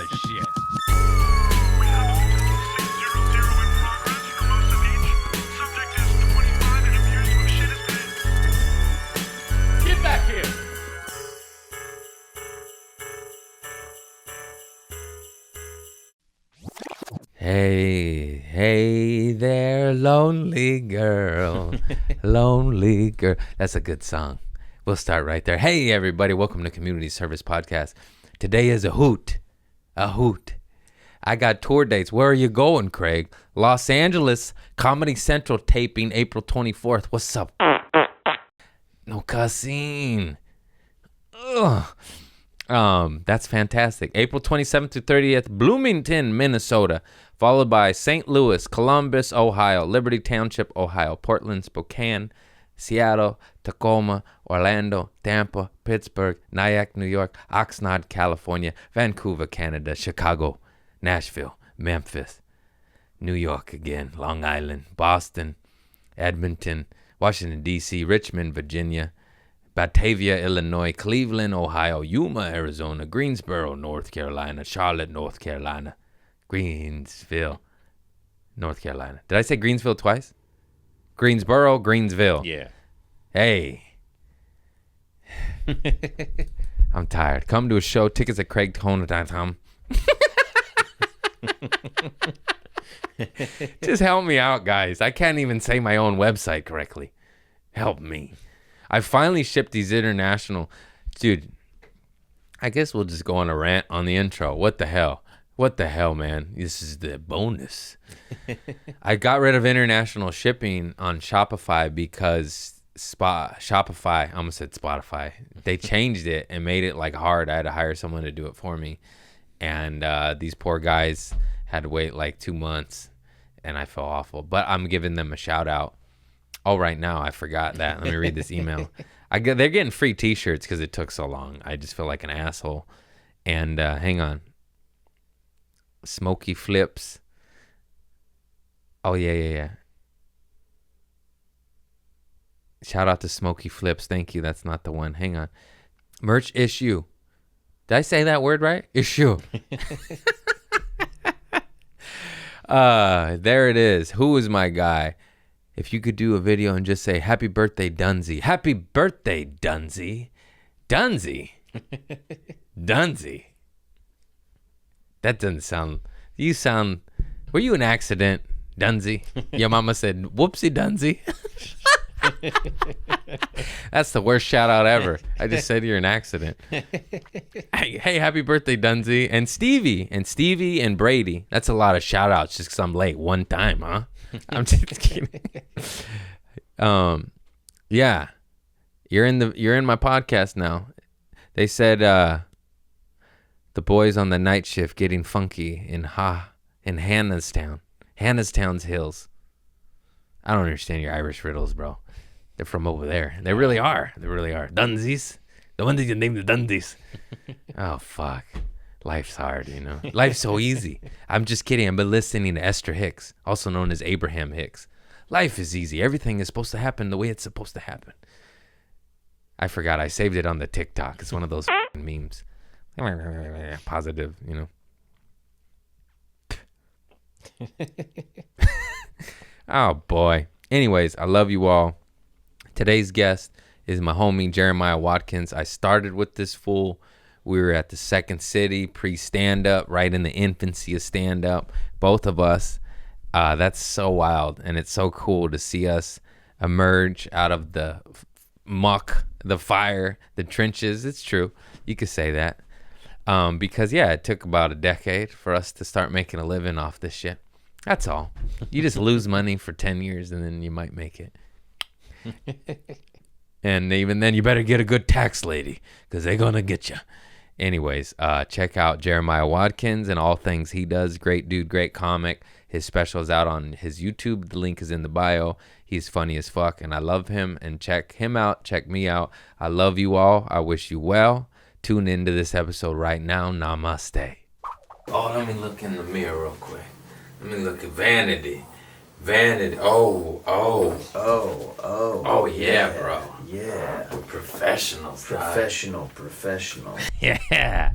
Oh, shit. We have a potential 600 in progress for most of each. Subject is 25 and appears to have shit his pants. Get back here. Hey there, lonely girl, lonely girl. That's a good song. We'll start right there. Hey, everybody. Welcome to Community Service Podcast. Today is a hoot. I got tour dates. Where are you going, Craig? Los Angeles, Comedy Central taping April 24th. What's up? No cussing. Ugh. That's fantastic. April 27th to 30th, Bloomington, Minnesota, followed by St. Louis, Columbus, Ohio, Liberty Township, Ohio, Portland, Spokane, Seattle, Tacoma, Orlando, Tampa, Pittsburgh, Nyack, New York, Oxnard, California, Vancouver, Canada, Chicago, Nashville, Memphis, New York again, Long Island, Boston, Edmonton, Washington, D.C., Richmond, Virginia, Batavia, Illinois, Cleveland, Ohio, Yuma, Arizona, Greensboro, North Carolina, Charlotte, North Carolina, Greensville, North Carolina. Did I say Greensville twice? Greensboro, Greensville. Yeah. Hey. I'm tired. Come to a show. Tickets at CraigTone.com. Just help me out, guys. I can't even say my own website correctly. Help me. I finally shipped these international. Dude, I guess we'll just go on a rant on the intro. What the hell? What the hell, man? This is the bonus. I got rid of international shipping on Shopify because Shopify, I almost said Spotify. They changed it and made it like hard. I had to hire someone to do it for me. And these poor guys had to wait like 2 months and I felt awful. But I'm giving them a shout out. Oh, right now, I forgot that. Let me read this email. They're getting free t-shirts because it took so long. I just feel like an asshole. And hang on. Smoky Flips. Oh, yeah. Shout out to Smoky Flips. Thank you. That's not the one. Hang on. Merch issue. Did I say that word right? Issue. There it is. Who is my guy? If you could do a video and just say, happy birthday, Dunzy. Happy birthday, Dunzy. Dunzy? Dunzy. That doesn't sound... You sound... Were you an accident, Dunzy? Your mama said, whoopsie, Dunzy. That's the worst shout out ever. I just said you're an accident. Hey, happy birthday, Dunzy. And Stevie and Brady. That's a lot of shout outs just because I'm late one time, huh? I'm just kidding. Yeah. You're in my podcast now. They said the boys on the night shift getting funky in Hannahstown's hills. I don't understand your Irish riddles, bro. They're from over there. They really are. Dunsies. The ones that you named the Dunsies. Oh, fuck. Life's hard, you know. Life's so easy. I'm just kidding. I've been listening to Esther Hicks, also known as Abraham Hicks. Life is easy. Everything is supposed to happen the way it's supposed to happen. I forgot. I saved it on the TikTok. It's one of those memes. Positive, you know. Oh, boy. Anyways, I love you all. Today's guest is my homie, Jeremiah Watkins. I started with this fool. We were at the Second City pre-stand-up, right in the infancy of stand-up. Both of us. That's so wild, and it's so cool to see us emerge out of the muck, the fire, the trenches. It's true. You could say that. Because, yeah, it took about a decade for us to start making a living off this shit. That's all. You just lose money for 10 years, and then you might make it. And even then, you better get a good tax lady, because they're going to get you. Anyways, check out Jeremiah Watkins and all things he does. Great dude, great comic. His special is out on his YouTube. The link is in the bio. He's funny as fuck, and I love him. And check him out. Check me out. I love you all. I wish you well. Tune into this episode right now. Namaste. Oh, let me look in the mirror real quick. Let me look at vanity. Oh, yeah, bro. Yeah. Professional. Professional. Yeah.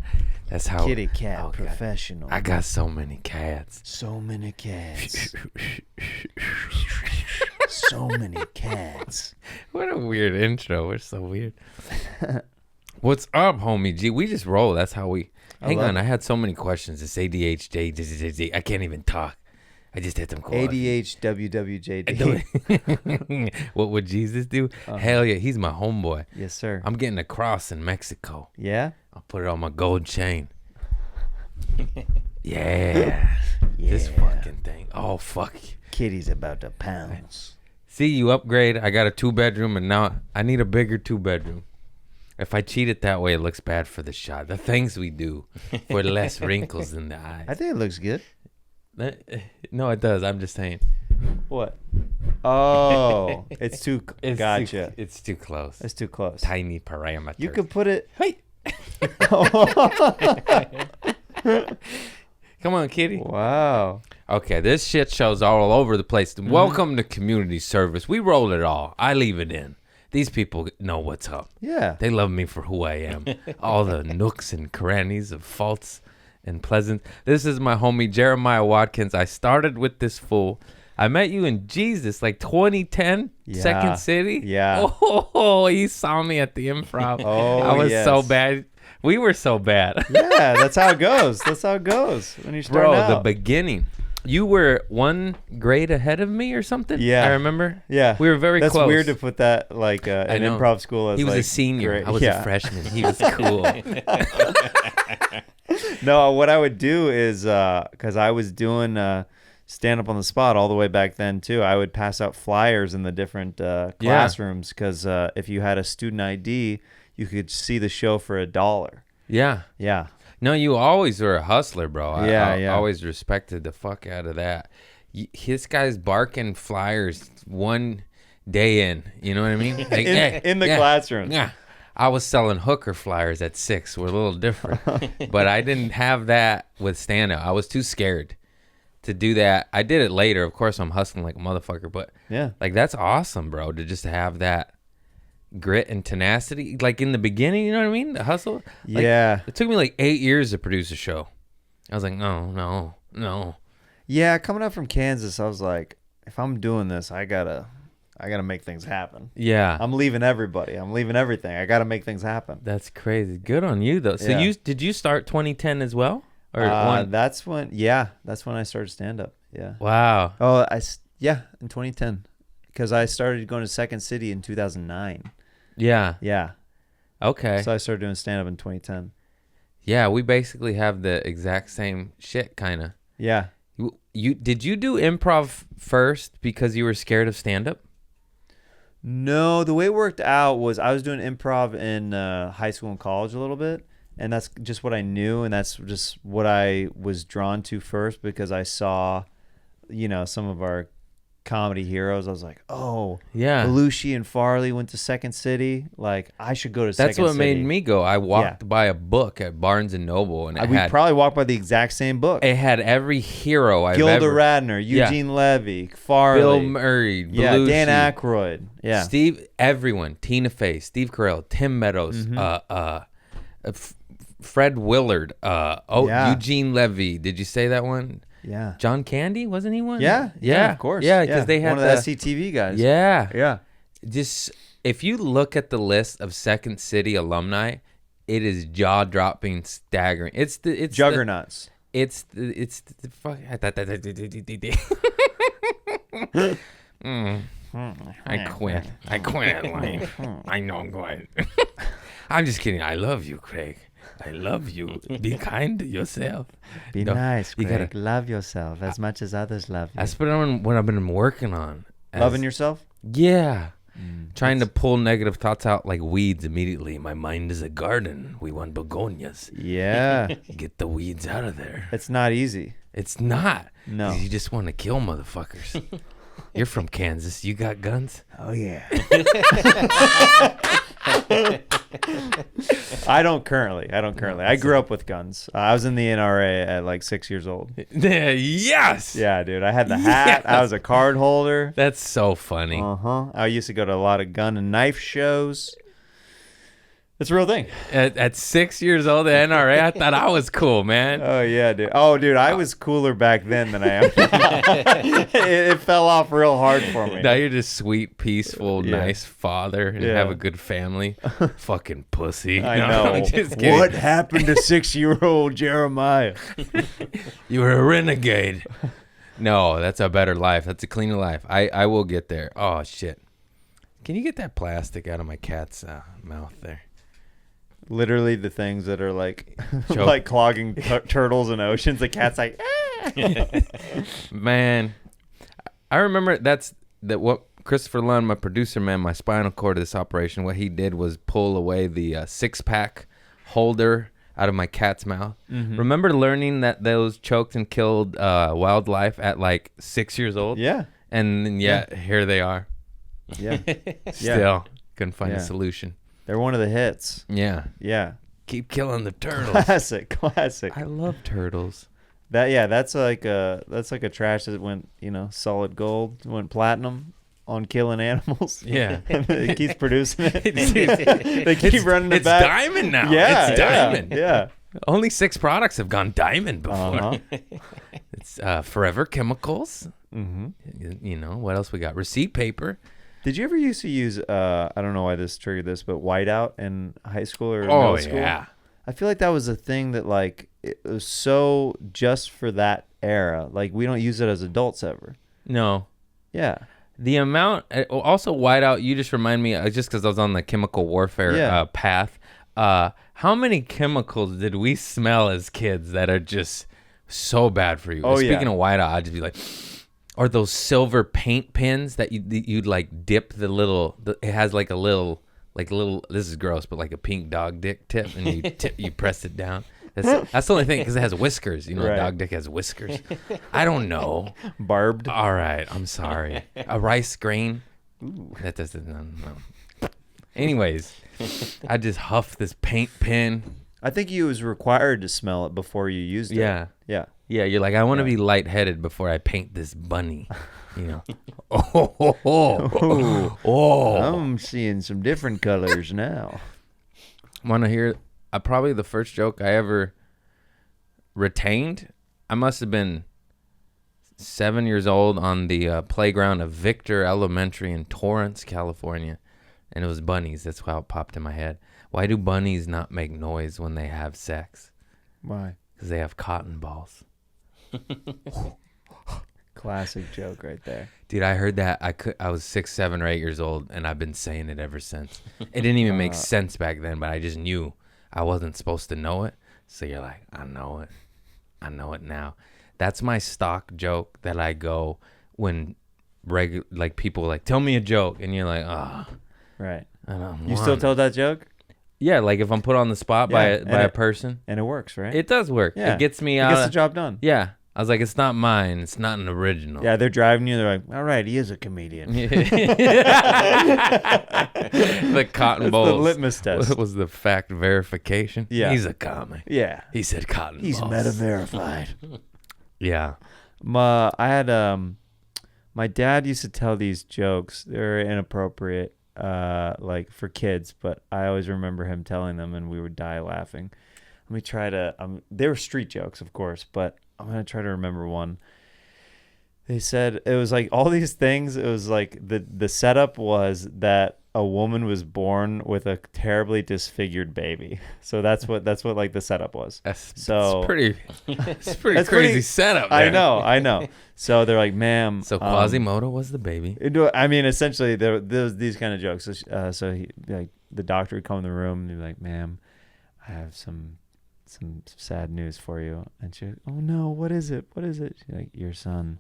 That's how. Kitty cat Oh, God. professional. I got so many cats. so many cats. So many cats. What a weird intro. We're so weird. What's up, homie G? We just roll. That's how we. Hang on. I had so many questions. It's ADHD. I can't even talk. I just had some questions. ADHWWJD. What would Jesus do? Hell yeah. He's my homeboy. Yes, sir. I'm getting a cross in Mexico. Yeah? I'll put it on my gold chain. Yeah. This fucking thing. Oh, fuck. Kitty's about to pounce. See, you upgrade. I got a 2-bedroom, and now I need a bigger 2-bedroom. If I cheat it that way, it looks bad for the shot. The things we do for less wrinkles in the eyes. I think it looks good. No, it does. I'm just saying. What? Oh, it's too. Gotcha. It's too close. It's too close. Tiny parameters. You could put it. Hey. Come on, kitty. Wow. Okay, this shit show's all over the place. Welcome to community service. We roll it all. I leave it in. These people know what's up. Yeah. They love me for who I am. All the nooks and crannies of faults and pleasant. This is my homie Jeremiah Watkins. I started with this fool. I met you in Jesus, like 2010, Yeah. Second City. Yeah. Oh, he saw me at the Improv. Oh, I was so yes. bad. We were so bad. Yeah, that's how it goes. That's how it goes when you start Bro, out. the beginning. You were 1 grade ahead of me or something? Yeah. I remember. Yeah. We were very That's close. weird to put that like in know. improv school as He was like, a senior. great. I was Yeah. a freshman. He was cool. No, what I would do is because I was doing stand up on the spot all the way back then too. I would pass out flyers in the different classrooms because if you had a student ID, you could see the show for $1. Yeah. Yeah. No, you always were a hustler, bro. I Yeah. always respected the fuck out of that. His guy's barking flyers one day in. You know what I mean? Like, in the classroom. Yeah. I was selling hooker flyers at 6. We're a little different. But I didn't have that with stand-up. I was too scared to do that. I did it later. Of course, I'm hustling like a motherfucker. But, Yeah. like, that's awesome, bro, to just have that grit and tenacity. Like, in the beginning, you know what I mean? The hustle. Like, Yeah. it took me, like, 8 years to produce a show. I was like, no. Yeah, coming up from Kansas, I was like, if I'm doing this, I gotta make things happen. Yeah. I'm leaving everybody. I'm leaving everything. I gotta make things happen. That's crazy. Good on you, though. So Yeah. did you start 2010 as well? Or That's when I started stand up. Yeah. Wow. Oh, in 2010, because I started going to Second City in 2009. Yeah. Yeah. Okay. So I started doing stand up in 2010. Yeah, we basically have the exact same shit, kind of. Yeah. Did you do improv first because you were scared of stand-up? No, the way it worked out was I was doing improv in high school and college a little bit, and that's just what I knew, and that's just what I was drawn to first because I saw, some of our comedy heroes. I was like, oh, Yeah. Belushi and Farley went to Second City. Like, I should go to That's Second what City. made me go. I walked by a book at Barnes and Noble, and We probably walked by the exact same book. it had every hero I've Gilda ever. Radner, Eugene Levy, Farley, Bill Murray, Belushi, Dan Aykroyd, Steve, everyone, Tina Fey, Steve Carell, Tim Meadows, Fred Willard, Eugene Levy. Did you say that one? yeah, John Candy, wasn't he one? yeah, of course, Yeah, because they had one of the SCTV guys. Yeah. yeah, Just if you look at the list of Second City alumni, it is jaw-dropping, staggering. It's juggernauts. It's the fuck. I quit. Like, I know I'm going. I'm just kidding. I love you, Craig. I love you. Be kind to yourself. Be No, nice, you Craig. gotta- Love yourself as much as others love you. That's what I've been working on. Loving yourself? Yeah. Trying to pull negative thoughts out like weeds immediately. My mind is a garden. We want begonias. Yeah. Get the weeds out of there. It's not easy. It's not. No. You just want to kill motherfuckers. You're from Kansas. You got guns? Oh, yeah. I don't currently. I grew up with guns. I was in the NRA at like 6 years old. Yes. Yeah, dude. I had the hat. Yes. I was a card holder. That's so funny. I used to go to a lot of gun and knife shows. It's a real thing. At 6 years old at NRA, I thought I was cool, man. Oh yeah, dude. Oh, dude, I was cooler back then than I am now. it fell off real hard for me. Now you're just sweet, peaceful, Yeah. nice father and Yeah. have a good family. Fucking pussy. I No, know. I'm just kidding. What happened to 6-year-old Jeremiah? You were a renegade. No, that's a better life. That's a cleaner life. I will get there. Oh, shit. Can you get that plastic out of my cat's mouth there? Literally the things that are like Choke. like clogging turtles in oceans. The cat's like, Man, I remember what Christopher Lund, my producer, man, my spinal cord of this operation, what he did was pull away the six-pack holder out of my cat's mouth. Mm-hmm. Remember learning that those choked and killed wildlife at like 6 years old? yeah, And then, here they are. yeah. Still couldn't find a Yeah. solution. They're one of the hits. Yeah. Yeah, Keep killing the turtles. classic. I love turtles. That's like a trash that went solid gold, went platinum on killing animals. Yeah. It keeps producing it. It's- They keep running it It's back. diamond now. Yeah, It's diamond. Yeah. Only 6 products have gone diamond before. Uh-huh. It's Forever Chemicals. Mm-hmm. What else we got? Receipt paper. Did you ever used to use I don't know why this triggered this, but whiteout in high school or middle school? Yeah. I feel like that was a thing that like it was so just for that era. Like we don't use it as adults ever. No. Yeah. The amount, also whiteout, you just remind me, just because I was on the chemical warfare path, how many chemicals did we smell as kids that are just so bad for you? Oh, Speaking yeah. of whiteout, I'd just be like, or those silver paint pins that you'd like dip it has like a little, this is gross, but like a pink dog dick tip, and you press it down. That's the only thing, because it has whiskers. Right. Dog dick has whiskers. I don't know. Barbed. All right, I'm sorry. A rice grain. That doesn't. No. Anyways, I just huffed this paint pen. I think you was required to smell it before you used it. Yeah. Yeah. Yeah, you're like, I want to be lightheaded before I paint this bunny. Oh. I'm seeing some different colors now. Want to hear? Probably the first joke I ever retained. I must have been 7 years old on the playground of Victor Elementary in Torrance, California, and it was bunnies. That's how it popped in my head. Why do bunnies not make noise when they have sex? Why? Because they have cotton balls. Classic joke right there. Dude, I heard that. I was 6, 7, or 8 years old, and I've been saying it ever since. It didn't even make sense back then, but I just knew I wasn't supposed to know it. So you're like, I know it. I know it now. That's my stock joke that I go when people like, tell me a joke, and you're like, oh, Right. I don't You want still it." tell that joke? Yeah, like if I'm put on the spot by Yeah, a person, And it works, right? it does work. Yeah. It gets me It out. gets the job done. Yeah, I was like, it's not mine. It's not an original. Yeah, they're driving you. They're like, all right, he is a comedian. The cotton That's balls. the litmus test. Was the fact verification? Yeah. He's a comic. Yeah. He said cotton He's balls. meta-verified. Yeah. I had my dad used to tell these jokes. They're inappropriate, like for kids, but I always remember him telling them, and we would die laughing. Let me try to. They were street jokes, of course, but I'm gonna try to remember one. They said it was like all these things. It was like the setup was that a woman was born with a terribly disfigured baby. So that's what like the setup was. That's That's crazy pretty- setup. I there. I know. So they're like, ma'am. So Quasimodo was the baby. I mean, essentially, there was these kind of jokes. So he, like, the doctor would come in the room and he'd be like, ma'am, I have some sad news for you. And she, oh no, what is it? What is it? She's like, your son,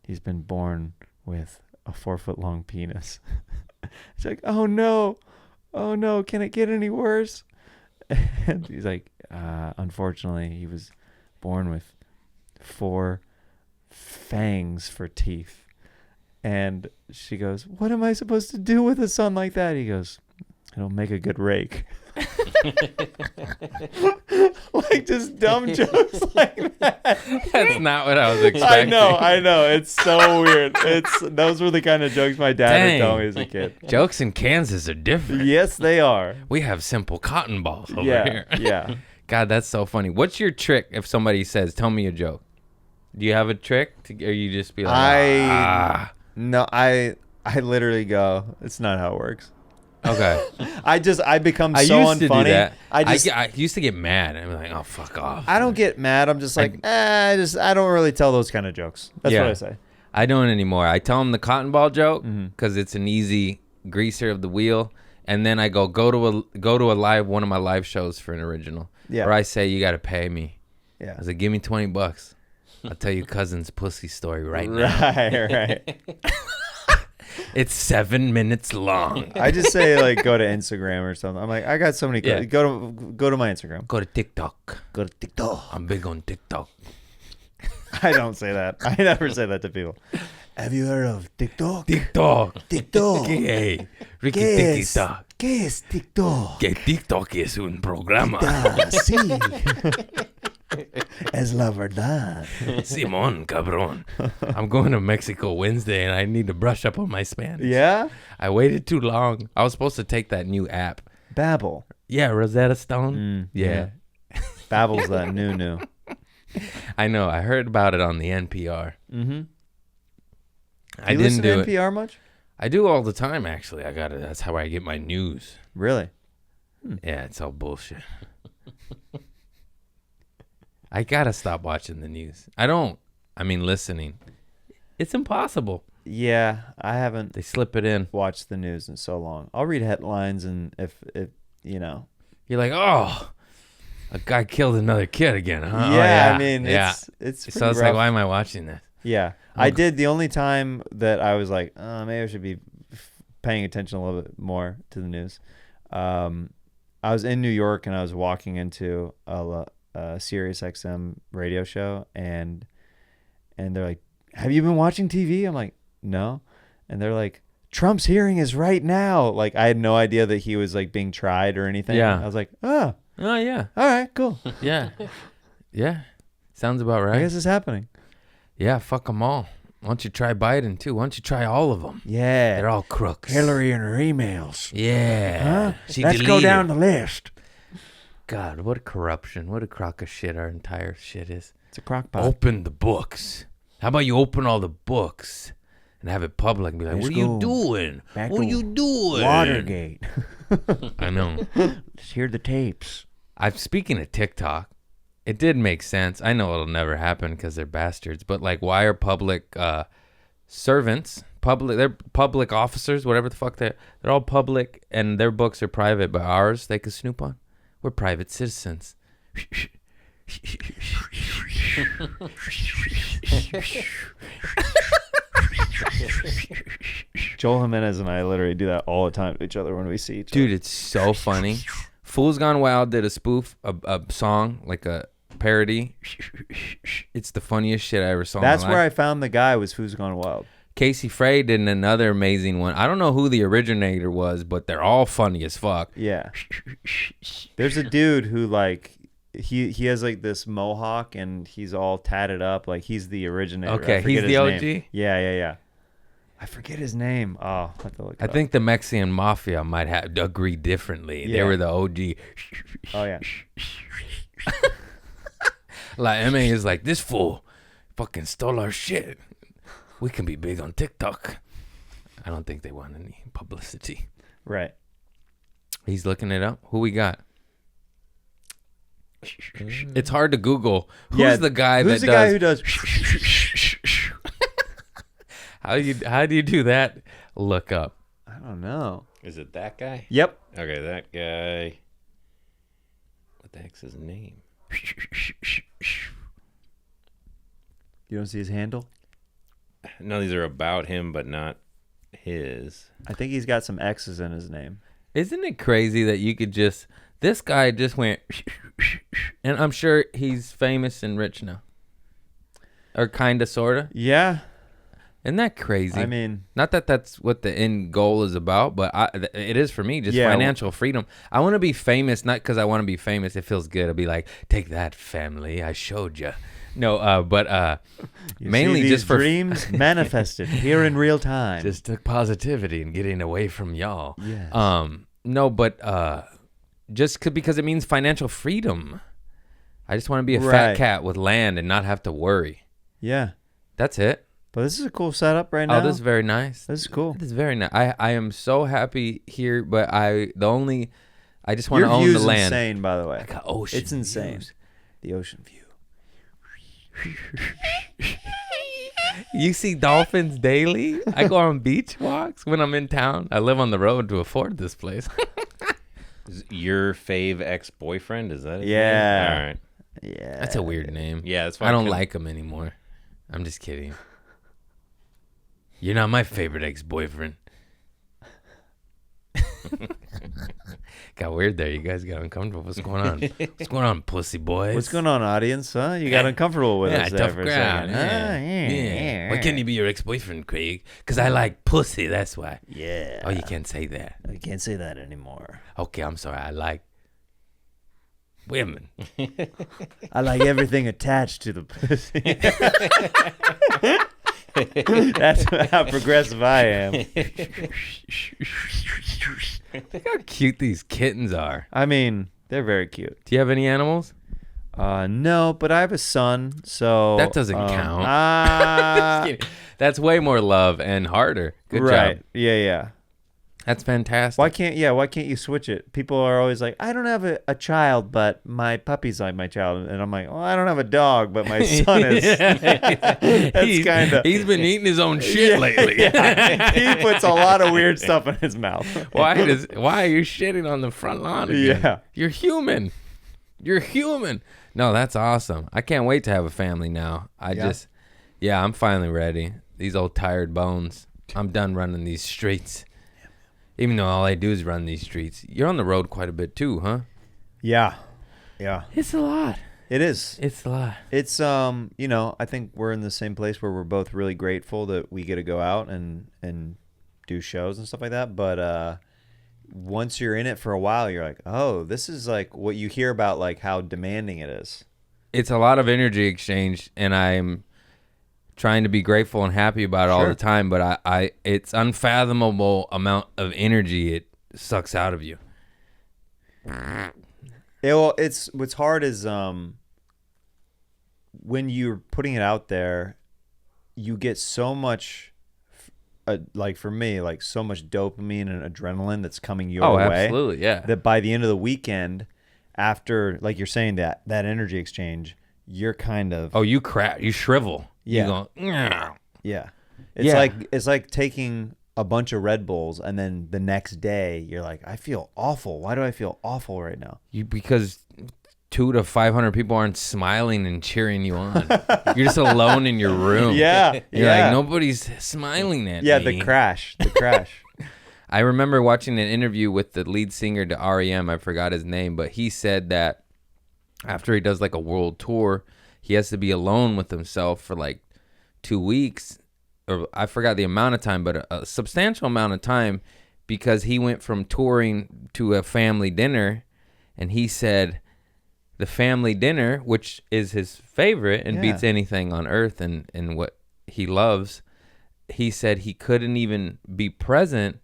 he's been born with a 4-foot-long penis. She's like, oh no, can it get any worse? And he's like, unfortunately, he was born with 4 fangs for teeth. And she goes, what am I supposed to do with a son like that? He goes, it'll make a good rake. Like just dumb jokes like that. That's not what I was expecting. I know. It's so weird. Those were the kind of jokes my dad would tell Dang. me as a kid. Jokes in Kansas are different. Yes, they are. We have simple cotton balls over Yeah, here. yeah. God, that's so funny. What's your trick if somebody says, tell me a joke? Do you have a trick? Or you just be like, No, I literally go, it's not how it works. Okay. I become I so used to do unfunny. that. I I used to get mad. I'm like, oh, fuck off. I don't get mad. I'm just like, I don't really tell those kind of jokes. That's Yeah. what I say. I don't anymore. I tell them the cotton ball joke Mm-hmm. because it's an easy greaser of the wheel. And then I go to a live, one of my live shows for an original. Yeah. Or I say, you got to pay me. Yeah. I was like, give me $20. I'll tell you cousin's pussy story right now. Right. It's 7 minutes long. I just say like go to Instagram or something. I'm like, I got so many. Yeah. Go to my Instagram. Go to TikTok. Go to TikTok. I'm big on TikTok. I don't say that. I never say that to people. Have you heard of TikTok? TikTok. TikTok. ¿Qué? Ricky ¿Qué es? TikTok. ¿Qué es TikTok? Que TikTok es un programa. Sí. Es la verdad. Simón, cabrón. I'm going to Mexico Wednesday and I need to brush up on my Spanish. Yeah? I waited too long. I was supposed to take that new app. Babbel. Yeah, Rosetta Stone. Yeah. Babbel's that new. I know. I heard about it on the NPR. Mm-hmm. I you didn't listen do to it. NPR much? I do all the time, actually. I got it. That's how I get my news. Really? Yeah, it's all bullshit. I gotta stop watching the news. Listening. It's impossible. Yeah, I haven't They slip it in. watched the news in so long. I'll read headlines, and if you know. You're like, oh, a guy killed another kid again, huh? Oh, Yeah, I mean, yeah. it's pretty So it's rough. like, why am I watching this? Yeah, I did. The only time that I was like, maybe I should be paying attention a little bit more to the news. I was in New York and I was walking into a Sirius XM radio show, and they're like, "Have you been watching TV?" I'm like, "No," and they're like, "Trump's hearing is right now." Like, I had no idea that he was like being tried or anything. Yeah. I was like, "Oh, Oh, yeah. all right, cool. Yeah. Yeah. Sounds about I right. guess it's happening." Yeah, fuck them all. Why don't you try Biden, too? Why don't you try all of them? Yeah, They're all crooks. Hillary and her emails. Yeah. Huh? She Let's go deleted. down the list. God, what a corruption. What a crock of shit our entire shit is. It's a crock pot. Open the books. How about you open all the books and have it public and be like, Let's what are you go doing? back What are to you doing? Watergate. I know. Let's hear the tapes. Speaking of TikTok, it did make sense. I know it'll never happen because they're bastards, but like, why are public servants, they're public officers, whatever the fuck they're all public and their books are private, but ours they can snoop on? We're private citizens. Joel Jimenez and I literally do that all the time to each other when we see each Dude, it's so funny. Fools Gone Wild did a spoof, a song, like a parody. It's the funniest shit I ever saw. That's in my where life. I found the guy was Who's Gone Wild. Casey Frey did another amazing one. I don't know who the originator was, but they're all funny as fuck. Yeah. There's a dude who like he has like this mohawk and he's all tatted up like he's the originator. Okay, I forget he's the his name. OG? Yeah. I forget his name. Oh, I'll have to look it I up. think the Mexican mafia might have agreed differently. They Yeah. were the OG. Oh yeah. Like MA is like, this fool fucking stole our shit. We can be big on TikTok. I don't think they want any publicity. Right. He's looking it up. Who we got? It's hard to Google. Who's the guy Who's that the guy who does How do you do that? Look up. I don't know. Is it that guy? Yep. Okay, that guy. What the heck's his name? You don't see his handle? No, these are about him, but not his. I think he's got some X's in his name. Isn't it crazy that you could just this guy just went and I'm sure he's famous and rich now. Or kinda sorta. Yeah. Isn't that crazy? I mean, not that that's what the end goal is about, but it is for me, just Yeah. financial freedom. I want to be famous, not because I want to be famous. It feels good. I'll be like, take that, family. I showed you. No, but you mainly see these just for dreams manifested here in real time. just the positivity and getting away from y'all. Yes. No, but just because it means financial freedom. I just want to be a fat Right. cat with land and not have to worry. Yeah. That's it. But this is a cool setup right now. Oh, this is very nice. This is cool. This is very nice. I am so happy here, but I just want Your to own view's the land. insane, by the way. I got ocean. It's insane. views. The ocean view. You see dolphins daily? I go on beach walks when I'm in town. I live on the road to afford this place. Is your fave ex-boyfriend? Is that his Yeah. name? All right. Yeah. That's a weird name. Yeah, that's why I don't couldn't- like him anymore. I'm just kidding. You're not my favorite ex-boyfriend. Got weird there. You guys got uncomfortable. What's going on? What's going on, pussy boys? What's going on, audience? Huh? You got uncomfortable with Yeah, us there tough for a crowd. second. Yeah. Why can't he be your ex-boyfriend, Craig? Because I like pussy. That's why. Yeah. Oh, you can't say that. I can't say that anymore. Okay, I'm sorry. I like women. I like everything attached to the pussy. That's how progressive I am. Look how cute these kittens are. I mean, they're very cute. Do you have any animals? No, but I have a son, so That doesn't count. Ah, Just kidding. That's way more love and harder. Good right. job. Yeah. That's fantastic. Why can't you switch it? People are always like, I don't have a child, but my puppy's like my child, and I'm like, well, I don't have a dog, but my son is. That's kind of. He's been eating his own shit lately. Yeah. He puts a lot of weird stuff in his mouth. Why are you shitting on the front lawn again? Yeah. You're human. You're human. No, that's awesome. I can't wait to have a family now. I'm finally ready. These old tired bones. I'm done running these streets. Even though all I do is run these streets. You're on the road quite a bit too, huh? Yeah. It's a lot. It is. It's a lot. It's I think we're in the same place where we're both really grateful that we get to go out and do shows and stuff like that. But once you're in it for a while, you're like, oh, this is like what you hear about, like how demanding it is. It's a lot of energy exchange, and I'm trying to be grateful and happy about it all the time. But it's unfathomable amount of energy it sucks out of you. It's what's hard is when you're putting it out there, you get so much, like for me, like so much dopamine and adrenaline that's coming your way. Oh, absolutely, yeah. That by the end of the weekend, after, like you're saying, that energy exchange, you're kind of you shrivel. Yeah. You go, "Nyah." yeah. It's like taking a bunch of Red Bulls and then the next day you're like, I feel awful. Why do I feel awful right now? Because 200 to 500 people aren't smiling and cheering you on. You're just alone in your room. Yeah. You're yeah. like, nobody's smiling at Yeah, me. the crash. I remember watching an interview with the lead singer to REM. I forgot his name, but he said that after he does like a world tour, he has to be alone with himself for like 2 weeks, or I forgot the amount of time, but a substantial amount of time, because he went from touring to a family dinner, and he said the family dinner, which is his favorite and beats anything on earth and what he loves, he said he couldn't even be present,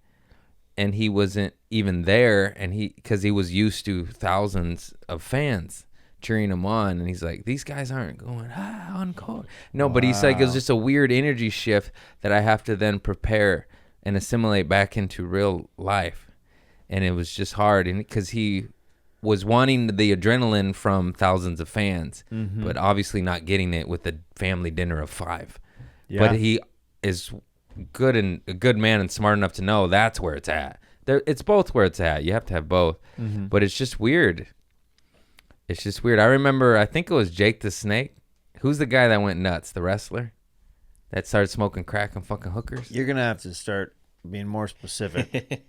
and he wasn't even there, and because he was used to thousands of fans cheering him on, and he's like, these guys aren't going encore. No, but he's like, it was just a weird energy shift that I have to then prepare and assimilate back into real life, and it was just hard, and because he was wanting the adrenaline from thousands of fans, but obviously not getting it with the family dinner of 5. Yeah. But he is good and a good man and smart enough to know that's where it's at. It's both where it's at. You have to have both, but it's just weird. It's just weird. I remember, I think it was Jake the Snake. Who's the guy that went nuts? The wrestler that started smoking crack and fucking hookers? You're going to have to start being more specific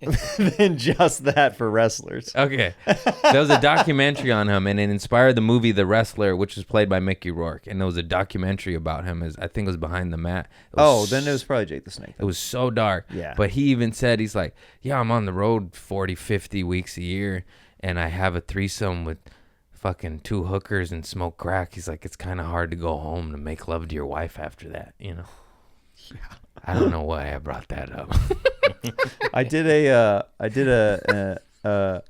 than just that for wrestlers. Okay. There was a documentary on him, and it inspired the movie The Wrestler, which was played by Mickey Rourke. And there was a documentary about him. I think it was Behind the Mat. Then it was probably Jake the Snake. It was so dark. Yeah. But he even said, he's like, yeah, I'm on the road 40, 50 weeks a year, and I have a threesome with fucking 2 hookers and smoke crack. He's like, it's kind of hard to go home to make love to your wife after that, you know? Yeah. I don't know why I brought that up. I did a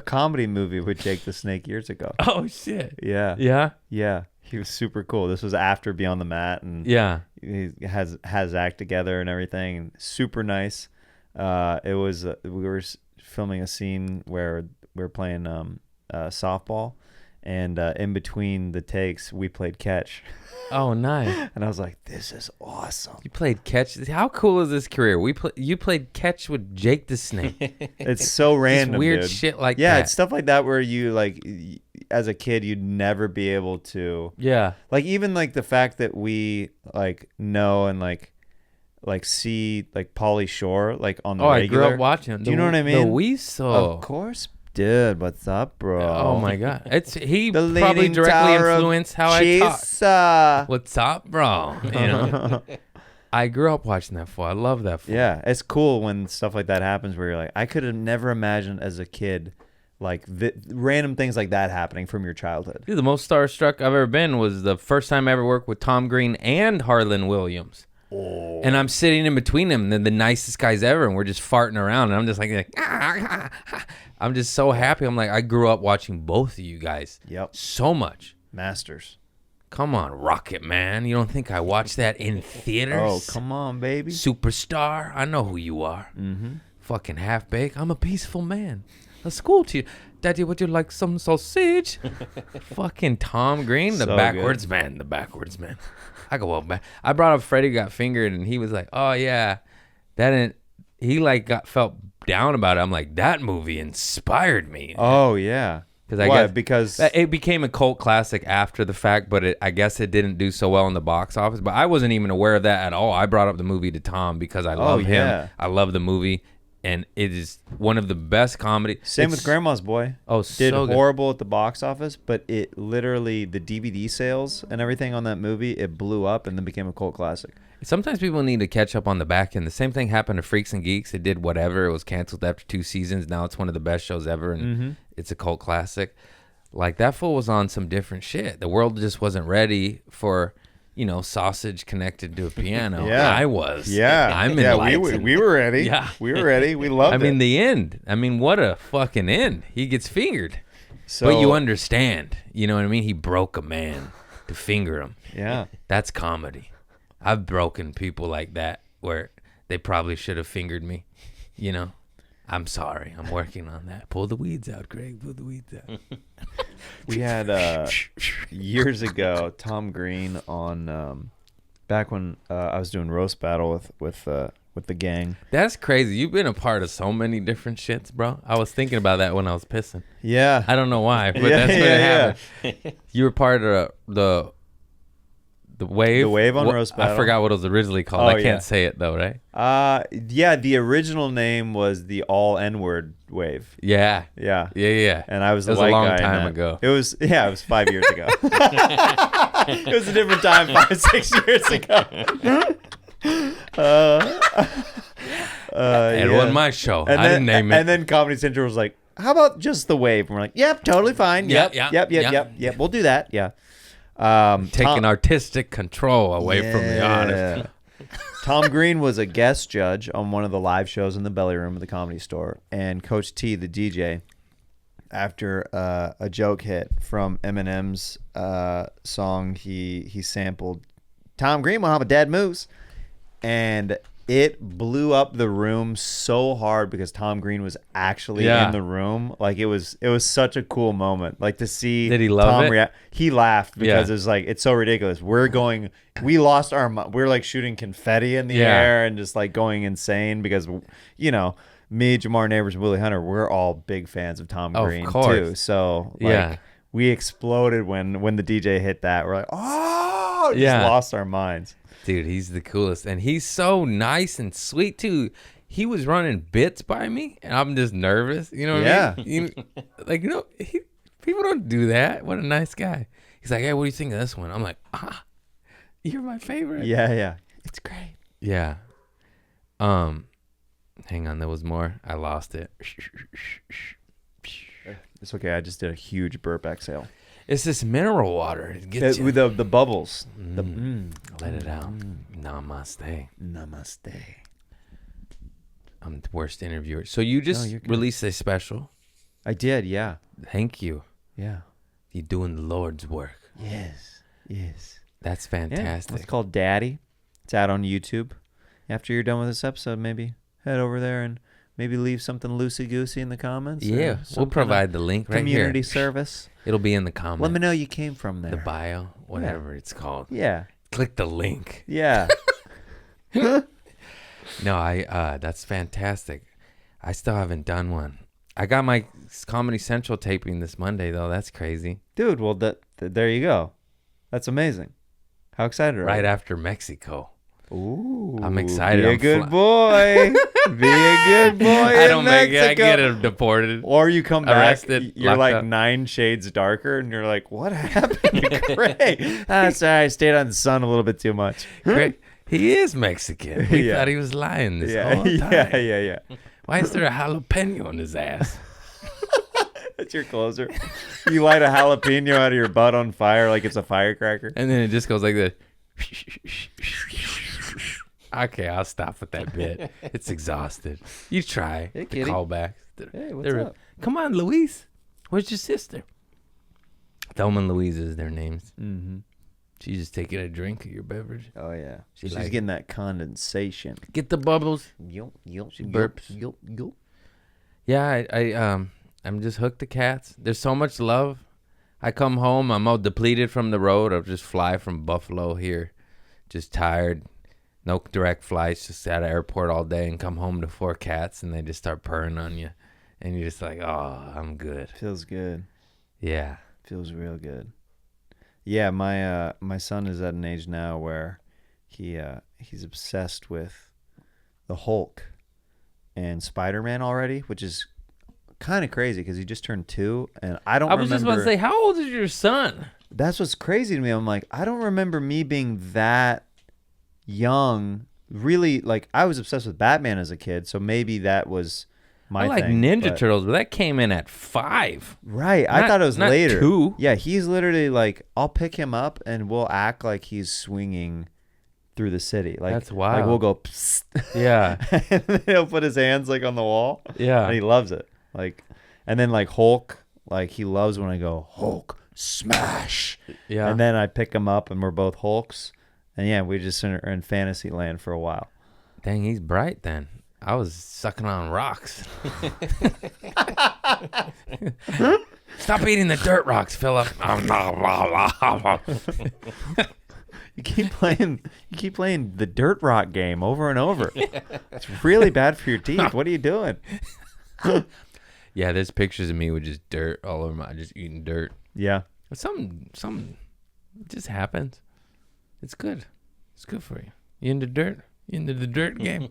comedy movie with Jake the Snake years ago. Oh, shit. Yeah. Yeah? Yeah. He was super cool. This was after Beyond the Mat, and Yeah. he has act together and everything. And super nice. It was we were filming a scene where we were playing softball, and in between the takes, we played catch. Oh, nice. And I was like, "This is awesome." You played catch. How cool is this career? You played catch with Jake the Snake. It's so random, weird dude. shit like yeah, that. it's stuff like that where you like, as a kid, you'd never be able to. Yeah. Like even like the fact that we like know and like see like Pauly Shore like on the Oh, regular. I grew up watching him. Do you know what I mean? The Weasel. Of course, dude. What's up, bro? Oh my god. He The probably Leaning directly Tower of influenced how I talk. Chisa. What's up, bro? You know. I grew up watching that fool. I love that fool. Yeah, it's cool when stuff like that happens where you're like, I could have never imagined as a kid, like random things like that happening from your childhood. Dude, the most starstruck I've ever been was the first time I ever worked with Tom Green and Harlan Williams. Oh. And I'm sitting in between them, they're the nicest guys ever, and we're just farting around, and I'm just like I'm just so happy. I'm like, I grew up watching both of you guys. Yep. So much. Masters. Come on, Rocket Man. You don't think I watched that in theaters? Oh, come on, baby. Superstar. I know who you are. Mm-hmm. Fucking half-baked. I'm a peaceful man. A school teacher. Daddy, would you like some sausage? Fucking Tom Green, the So backwards good. man. The backwards man. I go, well, back. I brought up Freddie Got Fingered, and he was like, oh, yeah. That didn't. He, like, felt down about it. I'm like, that movie inspired me. Oh, yeah. Why? Guess because It became a cult classic after the fact, but I guess it didn't do so well in the box office. But I wasn't even aware of that at all. I brought up the movie to Tom because I love him. yeah. I love the movie, and it is one of the best comedy. Same with Grandma's Boy. Oh, Did so good. horrible at the box office, but it literally, the DVD sales and everything on that movie, it blew up and then became a cult classic. Sometimes people need to catch up on the back end. The same thing happened to Freaks and Geeks. It did whatever. It was canceled after 2 seasons. Now it's one of the best shows ever, and it's a cult classic. Like, that fool was on some different shit. The world just wasn't ready for, sausage connected to a piano. Yeah. I was. Yeah. I'm yeah, enlightened. we were ready. Yeah. We were ready. We loved it. I mean, the end. I mean, what a fucking end. He gets fingered. So, But you understand. You know what I mean? He broke a man to finger him. Yeah. That's comedy. I've broken people like that where they probably should have fingered me. I'm sorry. I'm working on that. Pull the weeds out, Greg. Pull the weeds out. We had years ago Tom Green on back when I was doing roast battle with the gang. That's crazy. You've been a part of so many different shits, bro. I was thinking about that when I was pissing. Yeah. I don't know why, but Yeah, that's what yeah, happened. You were part of the wave. The wave on roast battle. I forgot what it was originally called. Oh, I can't yeah. say it though, right? Yeah, the original name was the all N-word wave. Yeah. Yeah. Yeah. And I was the It was a white long guy in time that. ago. It was 5 years ago. It was a different time 5-6 years ago. It wasn't my show. And I then, didn't name it. And then Comedy Central was like, "How about just the wave?" And we're like, "Yep, totally fine. Yep, Yep. We'll do that." Yeah. Taking artistic control away from the artist. Tom Green was a guest judge on one of the live shows in the Belly Room of the Comedy Store, and Coach T, the DJ, after a joke hit from Eminem's song, he sampled Tom Green will have a dead moose, and it blew up the room so hard because Tom Green was actually in the room. Like it was such a cool moment. Like to see. Did he love Tom it? react. He laughed because Yeah. it was like it's so ridiculous. We lost our. We're like shooting confetti in the Yeah. air and just like going insane because me, Jamar Neighbors, and Willie Hunter, we're all big fans of Tom Of Green course. too. So like, Yeah. we exploded when the DJ hit that. We're like, oh, just Yeah. lost our minds. Dude, he's the coolest. And he's so nice and sweet, too. he was running bits by me, and I'm just nervous. You know what Yeah. I mean? People don't do that. What a nice guy. He's like, hey, what do you think of this one? I'm like, you're my favorite. Yeah. It's great. Yeah. Hang on, there was more. I lost it. It's okay. I just did a huge burp exhale. It's this mineral water. It gets you. With the bubbles. Let it out. Namaste. Namaste. I'm the worst interviewer. So you just you're good. released a special. I did. Yeah. Thank you. Yeah. You're doing the Lord's work. Yes. That's Yeah. fantastic. It's called Daddy. It's out on YouTube. After you're done with this episode, maybe head over there and maybe leave something loosey-goosey in the comments. or Yeah, some we'll kind provide of the link right community here. service. It'll be in the comments. Let me know you came from there. The bio, whatever it's called. Yeah. Click the link. Yeah. No, that's fantastic. I still haven't done one. I got my Comedy Central taping this Monday, though. That's crazy. Dude, well, there you go. That's amazing. How excited are Right you? after Mexico. Ooh. I'm excited. Be a I'm good boy. Be a good boy I in don't make it. I Mexico. get him deported. Or you come back, Arrested, you're locked like up. 9 shades darker, and you're like, what happened to Craig? Sorry, I stayed on the sun a little bit too much. Great. He is Mexican. We Yeah. thought he was lying this Yeah, whole time. yeah. Why is there a jalapeno on his ass? That's your closer. You light a jalapeno out of your butt on fire like it's a firecracker. And then it just goes like this. Okay, I'll stop with that bit. It's exhausted. You try. Hey, the kitty. callbacks. Hey, what's up? Come on, Louise. Where's your sister? Thelma and Louise is their names. Mm-hmm. She's just taking a drink of your beverage. Oh, yeah. She's She's like- getting that condensation. Get the bubbles. She burps. Yeah, I'm just hooked to cats. There's so much love. I come home, I'm all depleted from the road. I'll just fly from Buffalo here, just tired. No direct flights, just at an airport all day, and come home to 4 cats, and they just start purring on you, and you're just like, oh, I'm good. Feels good. Yeah. Feels real good. Yeah, my son is at an age now where he's obsessed with the Hulk and Spider-Man already, which is kind of crazy because he just turned 2, and I don't. I was just about to remember- say, how old is your son? That's what's crazy to me. I'm like, I don't remember me being that young. Really, like I was obsessed with Batman as a kid, so maybe that was my I like thing, Ninja but- Turtles, but that came in at 5. Right. I Not- thought it was not later. 2. Yeah, he's literally like, I'll pick him up and we'll act like he's swinging through the city. Like, That's Like wild. we'll go, psst, Yeah. and then he'll put his hands like on the wall. Yeah. And he loves it. Like, and then like Hulk, like he loves when I go, Hulk, smash. Yeah. And then I pick him up and we're both Hulks. And yeah, we just are in fantasy land for a while. Dang, he's bright then. I was sucking on rocks. Stop eating the dirt rocks, Philip. You keep playing the dirt rock game over and over. It's really bad for your teeth. What are you doing? Yeah, there's pictures of me with just dirt all over my, just eating dirt. Yeah. But something it just happens. It's good. It's good for you. You into dirt? You into the dirt game?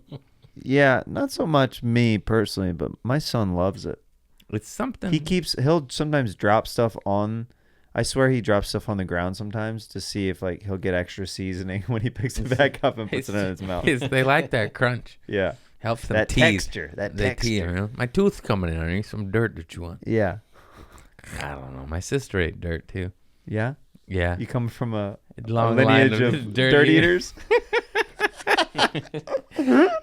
Yeah, not so much me personally, but my son loves it. It's something. He'll sometimes drop stuff on. I swear he drops stuff on the ground sometimes to see if like he'll get extra seasoning when he picks it back up and puts it in his mouth. They like that crunch. Yeah. Helps them That tease. texture. That They texture. tease, you know? My tooth's coming in. I need some dirt that you want. Yeah. I don't know. My sister ate dirt too. Yeah. Yeah. You come from a Long line lineage of of dirt dirt eaters. eaters.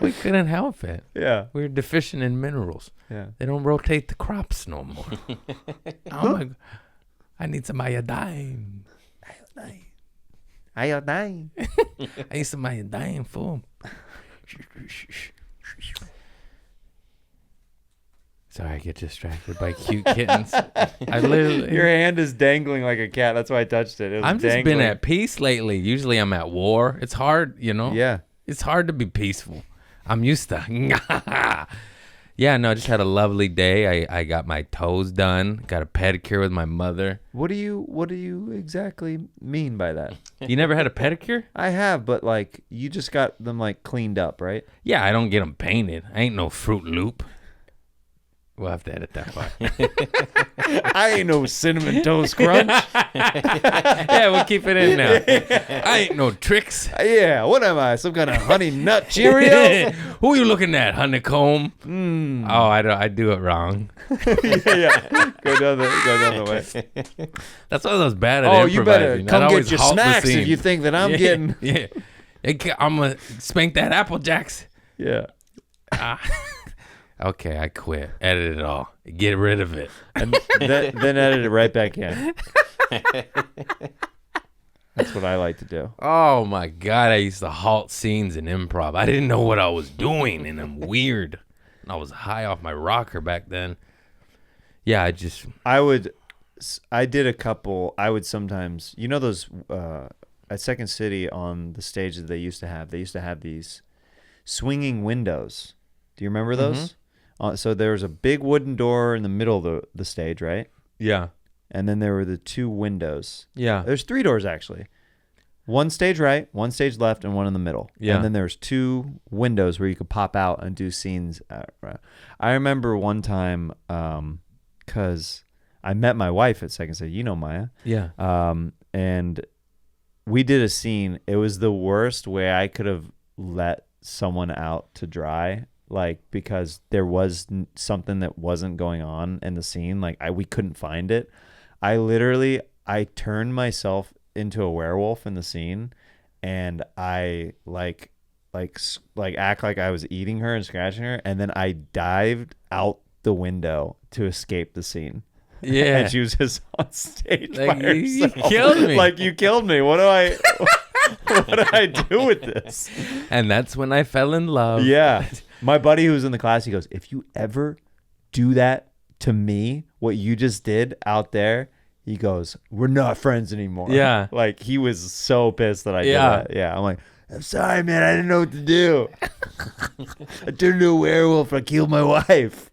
We couldn't help it. Yeah. We were deficient in minerals. Yeah. They don't rotate the crops no more. Oh my! I need some iodine. Iodine. I need some iodine, fool. Sorry, I get distracted by cute kittens. I literally. Your hand is dangling like a cat. That's why I touched it. It was I'm just dangling. been at peace lately. Usually I'm at war. It's hard, you know. Yeah. It's hard to be peaceful. I'm used to. Yeah, no, I just had a lovely day. I got my toes done. Got a pedicure with my mother. What do you exactly mean by that? You never had a pedicure? I have, but like you just got them like cleaned up, right? Yeah, I don't get them painted. I ain't no Fruit Loop. We'll have to edit that part. I ain't no cinnamon toast crunch. Yeah, we'll keep it in now. I ain't no tricks. Yeah, what am I? Some kind of honey nut Cheerio? Who you looking at, honeycomb? Mm. Oh, I do it wrong. Yeah. Go down the way. That's why I was bad at Oh, you better improvising. I'd come always get your halt the snacks if scene. you think that I'm Yeah, getting. Yeah. I'm going to spank that Apple Jacks. Yeah. Okay, I quit. Edit it all. Get rid of it. And then edit it right back in. That's what I like to do. Oh my God, I used to halt scenes in improv. I didn't know what I was doing, and I'm weird. I was high off my rocker back then. Yeah, I did a couple. I would sometimes, you know, those at Second City on the stage that they used to have these swinging windows. Do you remember those? So there was a big wooden door in the middle of the stage, right? Yeah. And then there were the two windows. Yeah. There's 3 doors, actually. One stage right, one stage left, and one in the middle. Yeah. And then there's 2 windows where you could pop out and do scenes. I remember one time, because I met my wife at Second City. You know Maya. Yeah. And we did a scene. It was the worst way I could have let someone out to dry. Like, because there was something that wasn't going on in the scene. Like, we couldn't find it. I turned myself into a werewolf in the scene, and I like act like I was eating her and scratching her, and then I dived out the window to escape the scene. Yeah. And she was just on stage Like, by you herself. killed me. Like, you killed me. What do I do with this? And that's when I fell in love. Yeah. My buddy who was in the class, he goes, if you ever do that to me, what you just did out there, he goes, we're not friends anymore. Yeah. Like, he was so pissed that I did Yeah. that. Yeah. I'm like, I'm sorry, man. I didn't know what to do. I turned into a werewolf. I killed my wife.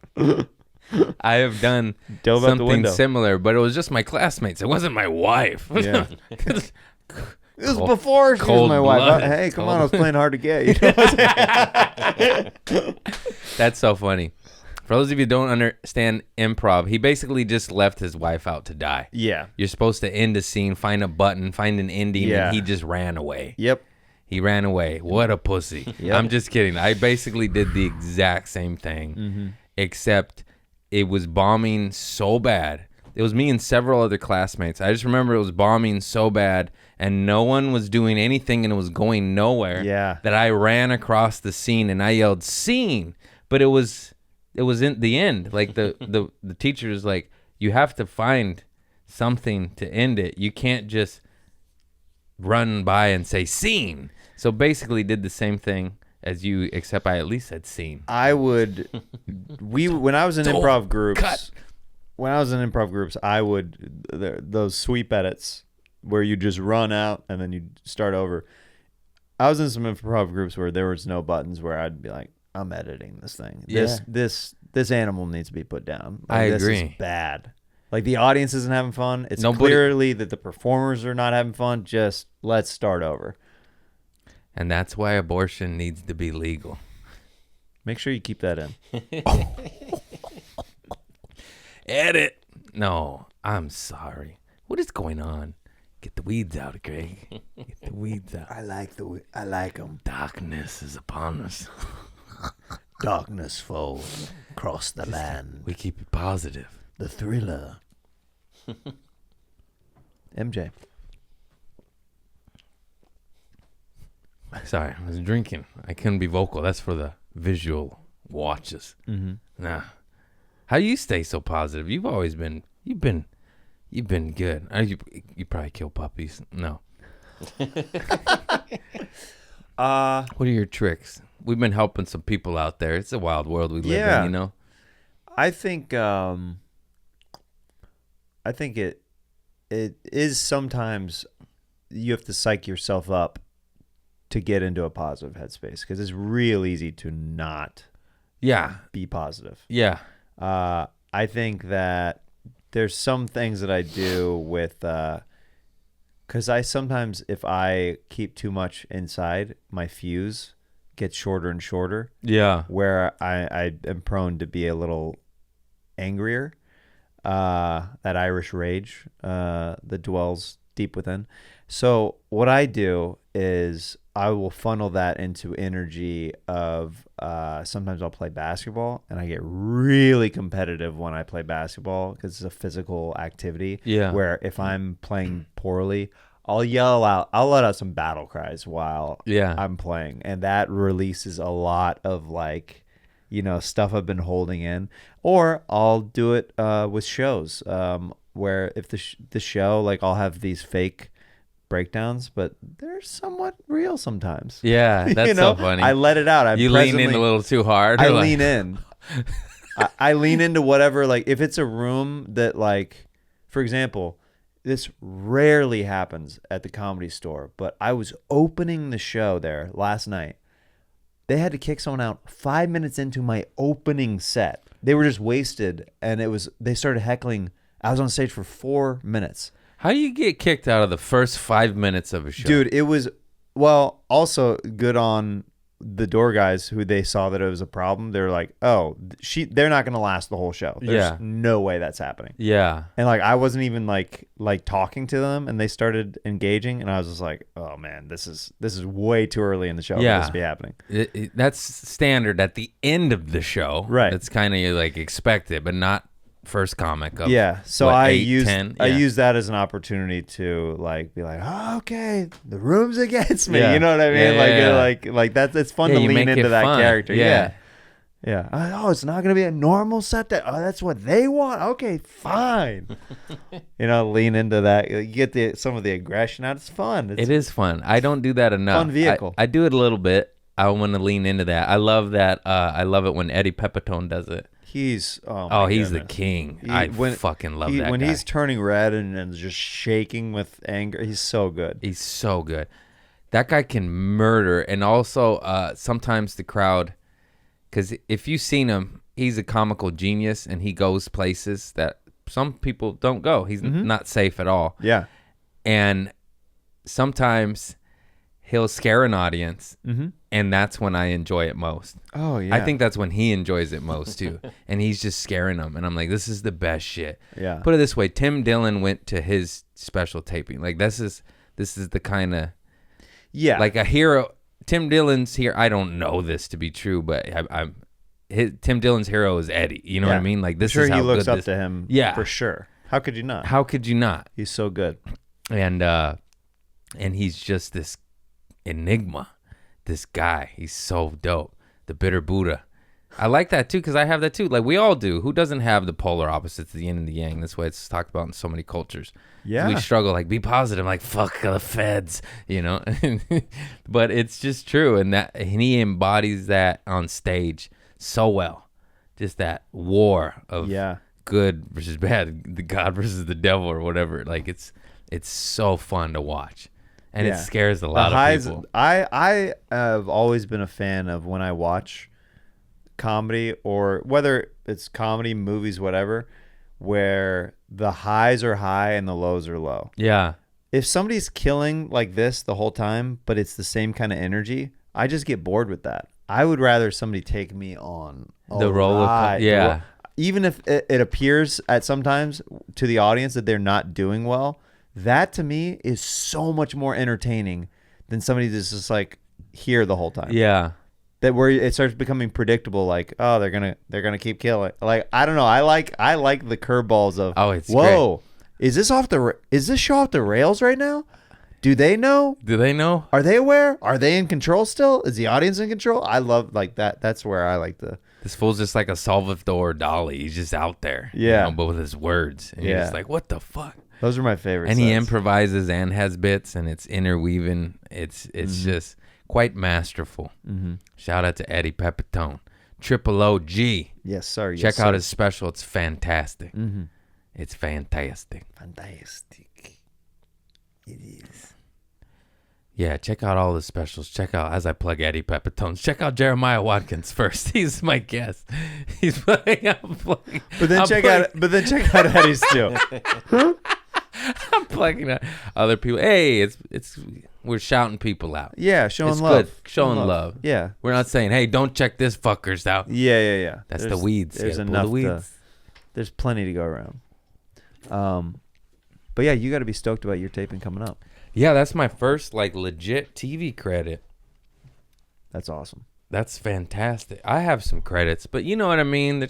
I have done Dove out the something window. similar, but it was just my classmates. It wasn't my wife. Yeah. It was Cold- before she was my wife. cold-blooded. Hey, come on. I was playing hard to get. You know what I'm saying? That's so funny. For those of you who don't understand improv, he basically just left his wife out to die. Yeah. You're supposed to end a scene, find a button, find an ending, Yeah. and he just ran away. Yep. He ran away. What a pussy. Yep. I'm just kidding. I basically did the exact same thing, except it was bombing so bad. It was me and several other classmates. I just remember it was bombing so bad, and no one was doing anything, and it was going nowhere. Yeah. That I ran across the scene, and I yelled, "Scene!" But it was in the end. Like the teacher was like, you have to find something to end it. You can't just run by and say scene. So basically did the same thing as you, except I at least said scene. I would, when I was in Don't improv groups, cut. I would, those sweep edits where you just run out and then you start over. I was in some improv groups where there was no buttons, where I'd be like, I'm editing this thing. Yeah. This animal needs to be put down. Like, I this agree. is bad. Like, the audience isn't having fun. It's Nobody- clearly that the performers are not having fun. Just let's start over. And that's why abortion needs to be legal. Make sure you keep that in. Edit. No, I'm sorry. What is going on? Get the weeds out, Greg. Get the weeds out. I like them. Darkness is upon us. Darkness falls across the land. We keep it positive. The thriller. MJ. Sorry, I was drinking. I couldn't be vocal. That's for the visual watches. Mm-hmm. Nah. How you stay so positive? You've always been. You've been good. You probably kill puppies. No. What are your tricks? We've been helping some people out there. It's a wild world we live Yeah. in, you know. I think it is sometimes you have to psych yourself up to get into a positive headspace, because it's real easy to not Yeah. be positive. Yeah. I think that there's some things that I do with, because I sometimes, if I keep too much inside, my fuse gets shorter and shorter, Yeah. where I am prone to be a little angrier. That Irish rage that dwells deep within. So what I do is I will funnel that into energy of sometimes I'll play basketball, and I get really competitive when I play basketball because it's a physical activity. Yeah. Where if I'm playing poorly, I'll yell out, I'll let out some battle cries while Yeah. I'm playing, and that releases a lot of like, stuff I've been holding in. Or I'll do it with shows where if the show, like I'll have these fake breakdowns, but they're somewhat real sometimes. Yeah. That's so funny. I let it out. You lean in a little too hard. I or like- lean in. I lean into whatever, like if it's a room that, like, for example, this rarely happens at the Comedy Store, but I was opening the show there last night. They had to kick someone out 5 minutes into my opening set. They were just wasted, and they started heckling. I was on stage for 4 minutes. How do you get kicked out of the first 5 minutes of a show? Dude, it was, well, also good on the door guys who they saw that it was a problem. They're like, oh, they're not going to last the whole show. There's no way that's happening. Yeah. And like, I wasn't even like talking to them, and they started engaging, and I was just like, oh man, this is way too early in the show for this to be happening. That's standard at the end of the show. Right. That's kind of like expected, but not first comic of So what, I 8, used 10? I Yeah. used that as an opportunity to like be like, oh, okay, the room's against me. Yeah. You know what I mean? Yeah. Like that's, it's fun Yeah, to you lean make into it that fun. character. Yeah. Yeah. Oh, it's not gonna be a normal set. That's what they want. Okay, fine. Lean into that. You get some of the aggression out. It's fun. It is fun. I don't do that enough. Fun vehicle. I do it a little bit. I want to lean into that. I love that. I love it when Eddie Pepitone does it. He's He's the goodness. king. He- when- fucking love that when guy. he's turning red and just shaking with anger. He's so good. He's so good. That guy can murder. And also, sometimes the crowd, because if you've seen him, he's a comical genius, and he goes places that some people don't go. He's not safe at all. Yeah. And sometimes he'll scare an audience, and that's when I enjoy it most. Oh yeah. I think that's when he enjoys it most too. And he's just scaring them, and I'm like, this is the best shit. Yeah. Put it this way, Tim Dillon went to his special taping. Like this is the kind of like a hero. Tim Dillon's here. I don't know this to be true, but Tim Dillon's hero is Eddie. You know what I mean? Like this sure is how he looks good up this, to him. Yeah. For sure. How could you not? How could you not? He's so good. And he's just this enigma, this guy. He's so dope. The bitter Buddha. I like that too, because I have that too. Like we all do. Who doesn't have the polar opposites, the yin and the yang? That's why it's talked about in so many cultures. Yeah. We struggle, like be positive, like fuck the feds, but it's just true, and he embodies that on stage so well. Just that war of good versus bad, the God versus the devil or whatever. Like it's so fun to watch. And it scares a lot of people. I have always been a fan of when I watch comedy, or whether it's comedy, movies, whatever, where the highs are high and the lows are low. Yeah. If somebody's killing like this the whole time, but it's the same kind of energy, I just get bored with that. I would rather somebody take me on The roller ride. yeah. Even if it appears at sometimes to the audience that they're not doing well, that to me is so much more entertaining than somebody that's just like here the whole time. Yeah. That where it starts becoming predictable, like, oh, they're gonna keep killing. Like, I don't know. I like the curveballs of, it's whoa, is this show off the rails right now? Do they know? Do they know? Are they aware? Are they in control still? Is the audience in control? I love like that. That's where I like the. This fool's just like a Salvador Dali. He's just out there. Yeah. But with his words. And you're just like, what the fuck? Those are my favorites. And he improvises and has bits, and it's interweaving. It's just quite masterful. Shout out to Eddie Pepitone. Triple OG. Yes, sir. Check out his special. It's fantastic. It's fantastic. Fantastic. It is. Yeah, check out all the specials. Check out, as I plug Eddie Pepitones, check out Jeremiah Watkins first. He's my guest. He's playing. But then check out Eddie's too. I'm plugging out other people. Hey, it's we're shouting people out. Yeah, showing It's love. good. Showing love. Yeah. We're not saying, hey, don't check this fuckers out. Yeah. That's the weeds. There's You gotta pull enough. the weeds. There's plenty to go around. But yeah, you got to be stoked about your taping coming up. Yeah, that's my first like legit TV credit. That's awesome. That's fantastic. I have some credits, but you know what I mean.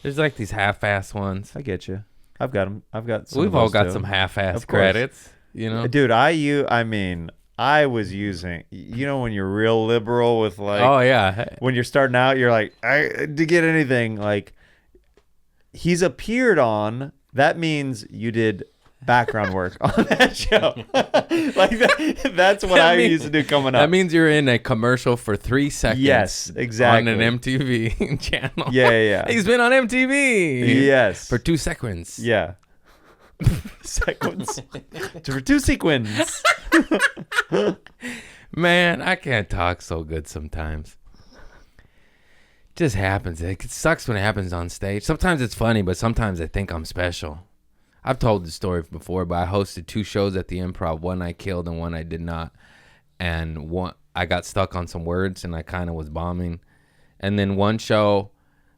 There's like these half-ass ones. I get you. I've got them. I've got. Some We've of all those got too. some half-ass Of course. credits. You know, Dude, I was using. You know when you're real liberal with like. oh yeah. When you're starting out, you're like, to get anything like. He's appeared on. That means you did background work on that show. Like that's what I used to do coming up. That means you're in a commercial for 3 seconds. Yes, exactly. On an MTV channel. Yeah. He's been on MTV. Yes. For 2 seconds. Yeah. Sequence. For 2 sequins. Man, I can't talk so good sometimes. Just happens. It sucks when it happens on stage. Sometimes it's funny, but sometimes I think I'm special. I've told the story before, but I hosted 2 shows at the Improv. One I killed and one I did not. And one I got stuck on some words and I kind of was bombing. And then one show,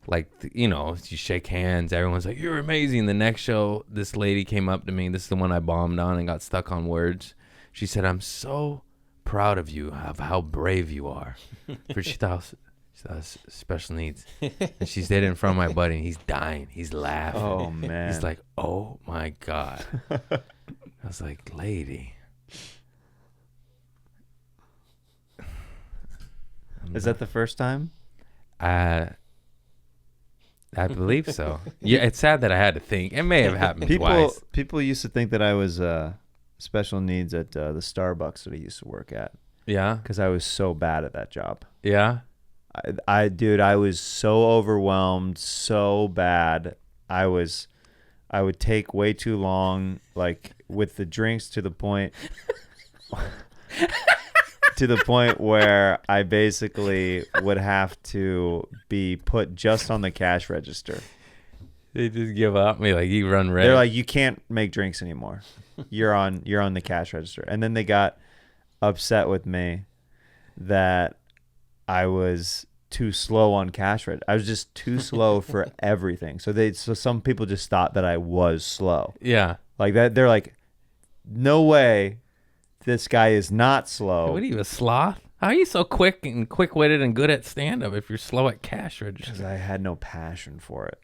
like, you know, you shake hands. Everyone's like, you're amazing. The next show, this lady came up to me. This is the one I bombed on and got stuck on words. She said, I'm so proud of you, of how brave you are. For she thought special needs. And she did it in front of my buddy and he's dying. He's laughing. Oh man. He's like, oh my God. I was like, lady. Is that the first time? I believe so. Yeah, it's sad that I had to think. It may have happened twice. People used to think that I was special needs at the Starbucks that I used to work at Yeah? because I was so bad at that job. Yeah? Dude, I was so overwhelmed, so bad. I would take way too long, like with the drinks to the point where I basically would have to be put just on the cash register. They just give up me like you run red. They're like, you can't make drinks anymore. You're on the cash register. And then they got upset with me that I was too slow on cash register. I was just too slow for everything. So some people just thought that I was slow. Yeah. Like that. They're like, no way. This guy is not slow. What are you, a sloth? How are you so quick-witted and good at stand-up if you're slow at cash register? Because I had no passion for it.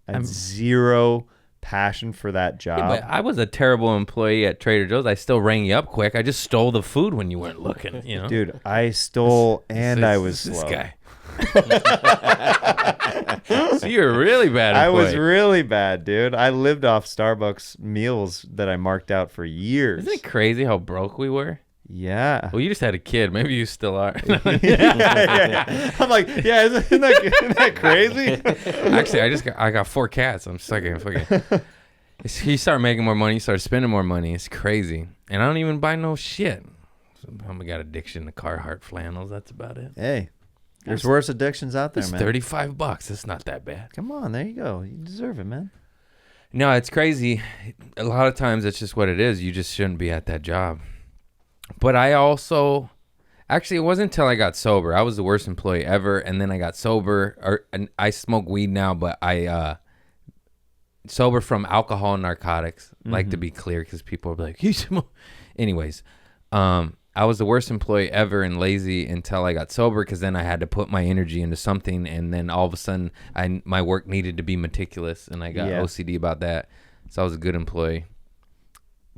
I had zero passion for that job. Yeah, but I was a terrible employee at Trader Joe's. I still rang you up quick. I just stole the food when you weren't looking, you know? Dude, I stole and I was This slow. guy. So you're a really bad I employee. was really bad, dude. I lived off Starbucks meals that I marked out for years. Isn't it crazy how broke we were? Yeah. Well, you just had a kid. Maybe you still are. yeah. I'm like, yeah, isn't that crazy? Actually, I got 4 cats. I'm just like, fucking. He started making more money. He started spending more money. It's crazy. And I don't even buy no shit. I got addiction to Carhartt flannels. That's about it. Hey, there's worse addictions out there, It's man. $35. It's not that bad. Come on, there you go. You deserve it, man. No, it's crazy. A lot of times it's just what it is. You just shouldn't be at that job. But I also, actually, it wasn't until I got sober. I was the worst employee ever, and then I got sober. And I smoke weed now, but I sober from alcohol and narcotics. Like to be clear, because people are like, "You smoke." Anyways, I was the worst employee ever and lazy until I got sober, because then I had to put my energy into something, and then all of a sudden, my work needed to be meticulous, and I got OCD about that. So I was a good employee.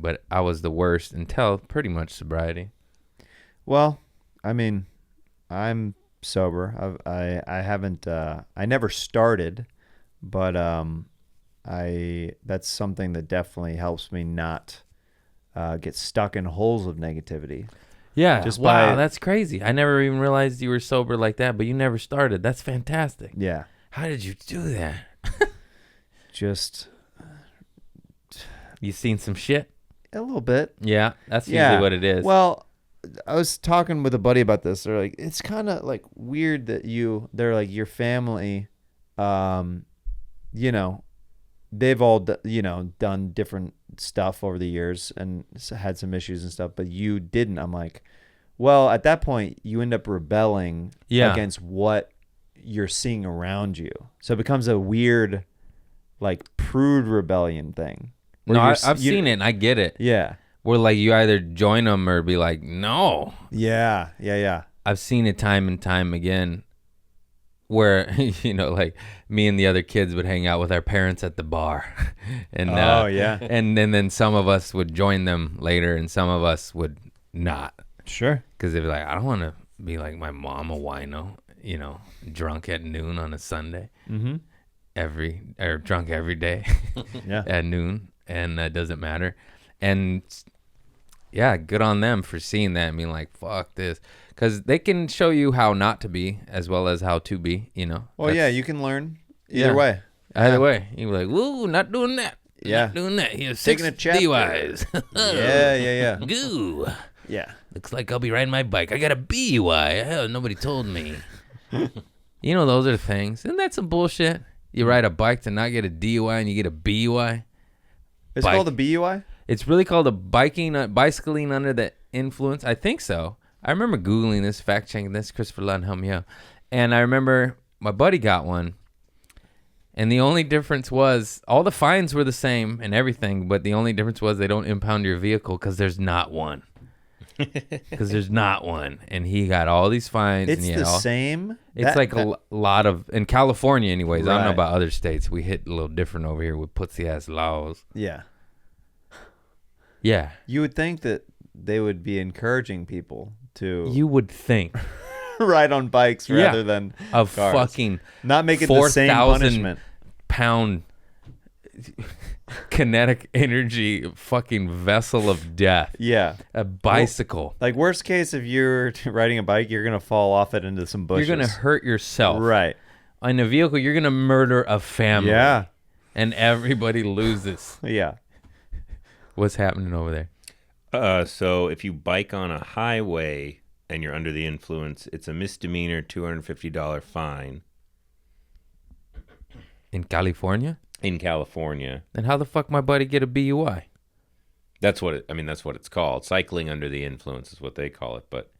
But I was the worst until pretty much sobriety. Well, I mean, I'm sober. I haven't. I never started, but that's something that definitely helps me not get stuck in holes of negativity. Yeah. Just wow, by- that's crazy. I never even realized you were sober like that, but you never started. That's fantastic. Yeah. How did you do that? Just You seen some shit? a little bit. Yeah, that's usually what it is. Well, I was talking with a buddy about this. They're like, it's kind of like weird that they're like your family, you know, they've all, done different stuff over the years and had some issues and stuff, but you didn't. I'm like, well, at that point, you end up rebelling against what you're seeing around you. So it becomes a weird, like, prude rebellion thing. No, I've seen it and I get it. Yeah. Where like you either join them or be like, no. Yeah. I've seen it time and time again where, like me and the other kids would hang out with our parents at the bar. And And then some of us would join them later and some of us would not. Sure. Because they'd be like, I don't want to be like my mom, a wino, drunk at noon on a Sunday. Mm-hmm. Drunk every day Yeah. at noon. And that doesn't matter. And yeah, good on them for seeing that and being like, fuck this. Because they can show you how not to be as well as how to be, Well, yeah, you can learn either way. Either way. You're like, woo, not doing that. Yeah. Not doing that. He's Taking 6 a chapter. DUIs. Yeah. Goo. Yeah. Looks like I'll be riding my bike. I got a BUI. Hell, nobody told me. Those are things. Isn't that some bullshit? You ride a bike to not get a DUI and you get a BUI? It's called a BUI? It's really called a bicycling under the influence. I think so. I remember Googling this, fact-checking this. Christopher Lund, help me out. And I remember my buddy got one. And the only difference was all the fines were the same and everything, but the only difference was they don't impound your vehicle because there's not one. Because there's not one. And he got all these fines. It's and the same? It's a lot of, in California anyways, I don't know Right. about other states. We hit a little different over here with pussy-ass laws. Yeah. Yeah. You would think that they would be encouraging people to You would think. ride on bikes rather than Of cars. fucking Not make it the same 4,000 punishment. pound kinetic energy fucking vessel of death. Yeah. A bicycle. Like, worst case, if you're riding a bike, you're going to fall off it into some bushes. You're going to hurt yourself. Right. On a vehicle, you're going to murder a family. Yeah. And everybody loses. Yeah. What's happening over there? So if you bike on a highway and you're under the influence, it's a misdemeanor $250 fine. In California? In California. Then how the fuck my buddy get a BUI? That's what it's called. Cycling under the influence is what they call it. But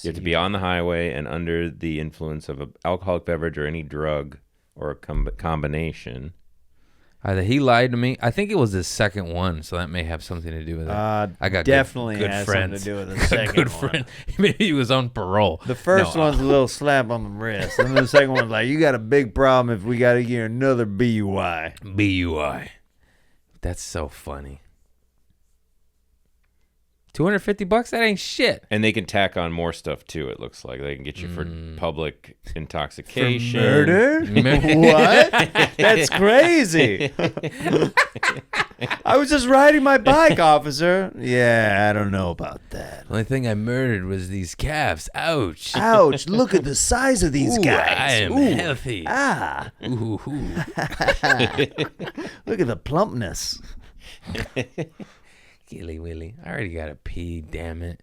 you have to be on the highway and under the influence of an alcoholic beverage or any drug or a combination. Either he lied to me. I think it was his second one, so that may have something to do with it. I got definitely good has friends. something to do with the second Good one. friend. Maybe he was on parole. The first No, one's a little slap on the wrist, and the second one's like, you got a big problem if we got to get another BUI. BUI. That's so funny. $250? That ain't shit. And they can tack on more stuff too, it looks like. They can get you for public intoxication. Murder? What? That's crazy. I was just riding my bike, officer. Yeah, I don't know about that. The only thing I murdered was these calves. Ouch. Ouch, look at the size of these Ooh, guys. I am Ooh. healthy. Ah, Ooh. look at the plumpness. Gilly Willy. I already got to pee, damn it.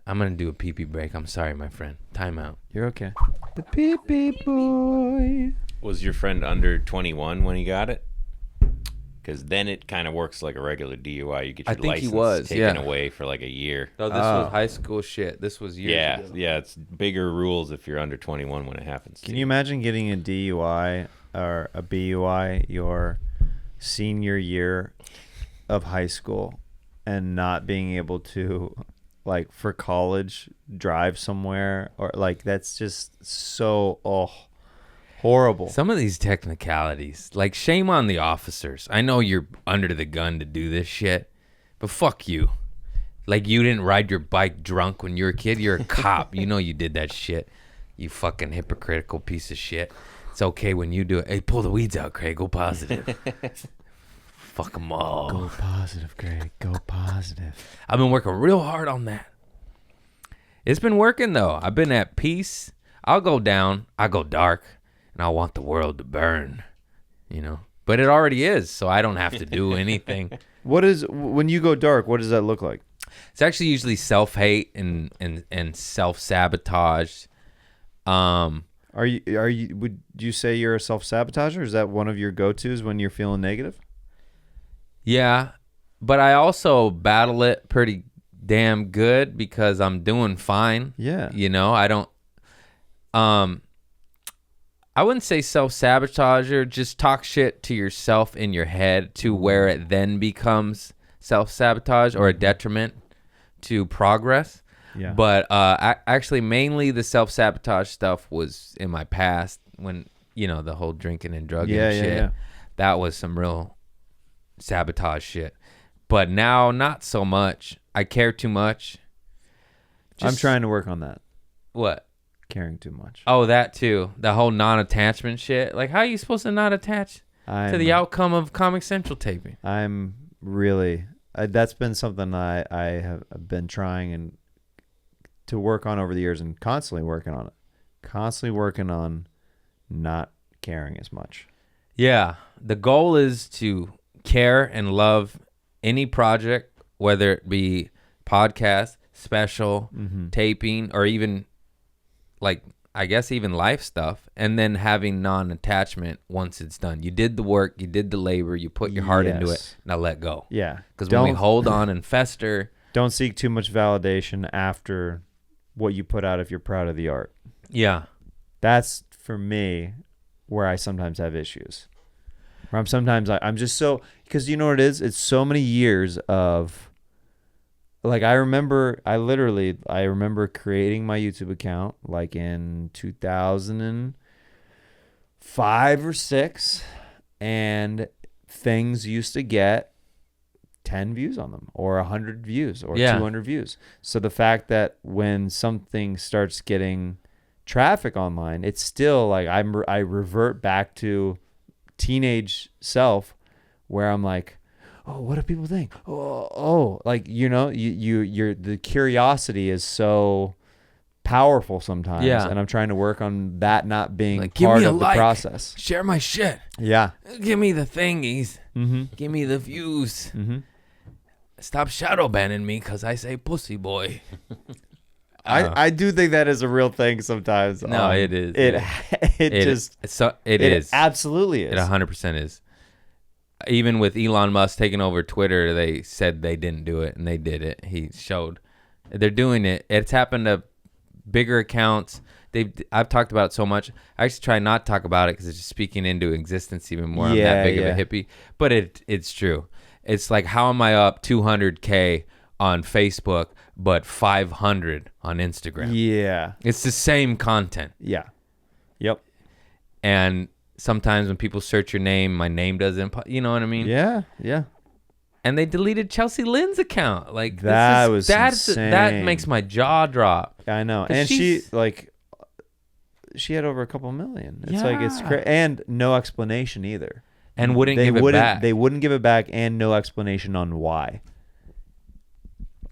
I'm going to do a pee-pee break. I'm sorry, my friend. Time out. You're okay. The pee-pee boy. Was your friend under 21 when he got it? Because then it kind of works like a regular DUI. You get your I think he license was, taken yeah. away for like a year. No, this was high school shit. This was years ago. Yeah, it's bigger rules if you're under 21 when it happens. Can you imagine getting a DUI or a BUI your senior year of high school and not being able to, like, for college, drive somewhere? Or, like, that's just so, horrible. Some of these technicalities, like, shame on the officers. I know you're under the gun to do this shit, but fuck you. Like, you didn't ride your bike drunk when you were a kid. You're a cop. You know you did that shit. You fucking hypocritical piece of shit. It's okay when you do it. Hey, pull the weeds out, Craig. Go positive. Fuck them all. Go positive, Greg. Go positive. I've been working real hard on that. It's been working, though. I've been at peace. I'll go down. I go dark. And I want the world to burn, But it already is, so I don't have to do anything. When you go dark, what does that look like? It's actually usually self-hate and self-sabotage. Would you say you're a self-sabotager? Is that one of your go-tos when you're feeling negative? Yeah, but I also battle it pretty damn good because I'm doing fine. Yeah. You know, I don't I wouldn't say self-sabotager, just talk shit to yourself in your head to where it then becomes self-sabotage or a detriment to progress. Yeah. But actually, mainly the self-sabotage stuff was in my past when, you know, the whole drinking and drugging shit. Yeah. That was some real sabotage shit. But now, not so much. I care too much. I'm trying to work on that. What? Caring too much. Oh, that too. The whole non-attachment shit. Like, how are you supposed to not attach to the outcome of Comic Central taping? I'm really... that's been something I have been trying and to work on over the years and constantly working on it. Constantly working on not caring as much. Yeah. The goal is to care and love any project, whether it be podcast, special, taping, or even like, I guess even life stuff, and then having non-attachment once it's done. You did the work, you did the labor, you put your heart into it. Now let go. Yeah. Because when we hold on and fester... Don't seek too much validation after what you put out if you're proud of the art. Yeah. That's, for me, where I sometimes have issues. Where I'm just so... Because you know what it is? It's so many years of... Like, I remember creating my YouTube account, like, in 2005 or 6, and things used to get 10 views on them, or 100 views, or 200 views. So the fact that when something starts getting traffic online, it's still, like, I revert back to teenage self, where I'm like, oh, what do people think? Oh, like, you know, you're the curiosity is so powerful sometimes. Yeah. And I'm trying to work on that not being Like, give part me a of the like. process. Share my shit. Yeah. Give me the thingies. Mm-hmm. Give me the views. Mm-hmm. Stop shadow banning me because I say pussy boy. I do think that is a real thing sometimes. No, it is. It is. Absolutely is. It 100% is. Even with Elon Musk taking over Twitter, they said they didn't do it, and they did it. He showed they're doing it. It's happened to bigger accounts. I've talked about it so much. I actually try not to talk about it because it's just speaking into existence even more. I'm that big of a hippie, but it's true. It's like, how am I up 200K on Facebook but 500 on Instagram? Yeah. It's the same content. Yeah. Yep. And sometimes when people search your name, my name doesn't, you know what I mean? Yeah. Yeah. And they deleted Chelsea Lynn's account. Like, that's insane. That makes my jaw drop. I know. And she had over a couple million. It's like, it's crazy. And no explanation either. And wouldn't give it back. They wouldn't give it back, and no explanation on why.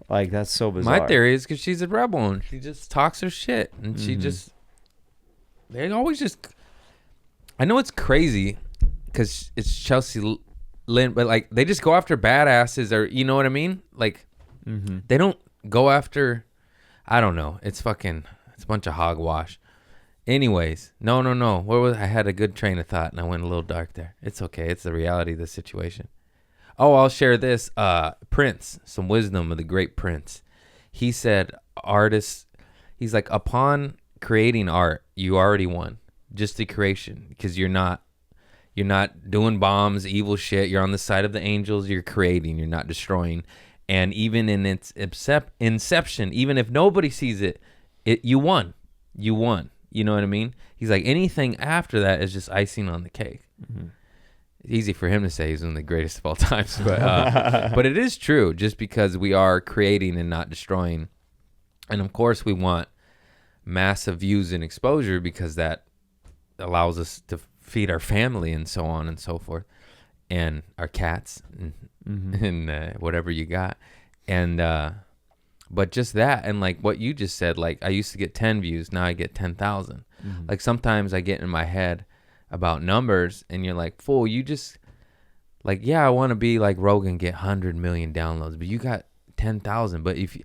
Like, that's so bizarre. My theory is because she's a rebel and she just talks her shit. And she just, they always just, I know it's crazy because it's Chelsea Lynn, but like, they just go after badasses, or, you know what I mean? Like, they don't go after, I don't know. It's a bunch of hogwash. Anyways, no. I had a good train of thought and I went a little dark there. It's okay. It's the reality of the situation. Oh, I'll share this. Prince, some wisdom of the great Prince. He said, artists, he's like, upon creating art, you already won. Just the creation, because you're not doing bombs, evil shit. You're on the side of the angels. You're creating. You're not destroying. And even in its inception, even if nobody sees it, you won. You won. You know what I mean? He's like, anything after that is just icing on the cake. Mm-hmm. Easy for him to say he's one of the greatest of all times, but it is true. Just because we are creating and not destroying, and of course we want massive views and exposure because that allows us to feed our family and so on and so forth, and our cats and whatever you got, and but just that, and like what you just said, like, I used to get 10 views, now I get 10,000. Like, sometimes I get in my head about numbers, and you're like, fool, you just, like, yeah, I want to be like Rogan, get 100 million downloads, but you got 10,000. But if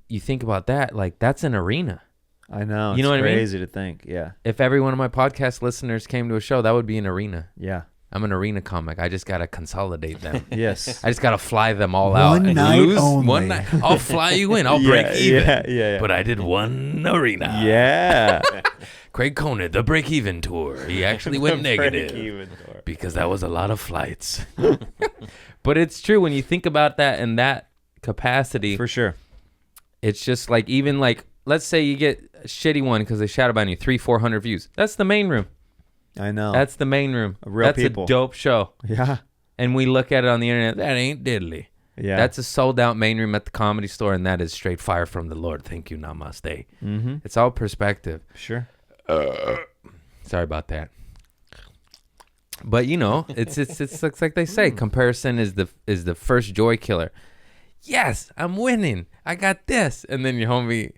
you think about that, like that's an arena. I know. You It's know what I mean? crazy to think. Yeah. If every one of my podcast listeners came to a show, that would be an arena. Yeah. I'm an arena comic. I just got to consolidate them. Yes. I just got to fly them all out. One and night lose only. One night. I'll fly you in. I'll break even. Yeah. But I did one arena. Yeah. Craig Conant, the break even tour. He actually went negative Break-even tour. because that was a lot of flights. But it's true when you think about that in that capacity. For sure. It's just like, even like, let's say you get a shitty one because they shout about you, 300-400 views. That's the main room. I know. That's the main room. Real That's people. a dope show. Yeah. And we look at it on the internet. That ain't diddly. Yeah. That's a sold out main room at the Comedy Store, and that is straight fire from the Lord. Thank you, namaste. Mm-hmm. It's all perspective. Sure. Sorry about that. But you know, it's like they say, comparison is the first joy killer. Yes, I'm winning. I got this, and then your homie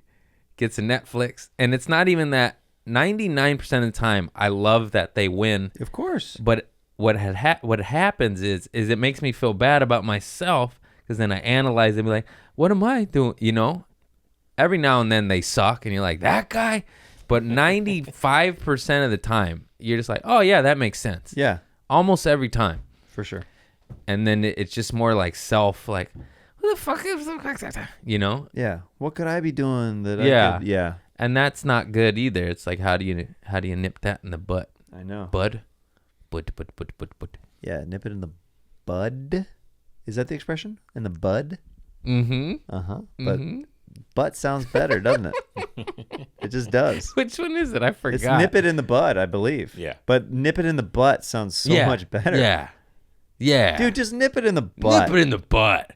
gets a Netflix, and it's not even that. 99% of the time, I love that they win. Of course. But what happens is it makes me feel bad about myself, because then I analyze it and be like, what am I doing? You know, every now and then they suck, and you're like, that guy. But 95% of the time, you're just like, oh yeah, that makes sense. Yeah. Almost every time. For sure. And then it's just more like self, like, who the fuck is, you know? Yeah. What could I be doing that Yeah. I could? Yeah. And that's not good either. It's like, how do you nip that in the butt? I know. Bud. Yeah. Nip it in the bud. Is that the expression? In the bud? Mm-hmm. Uh-huh. But butt sounds better, doesn't it? It just does. Which one is it? I forgot. It's nip it in the bud, I believe. Yeah. But nip it in the butt sounds so much better. Yeah. Yeah. Dude, just nip it in the butt. Nip it in the butt.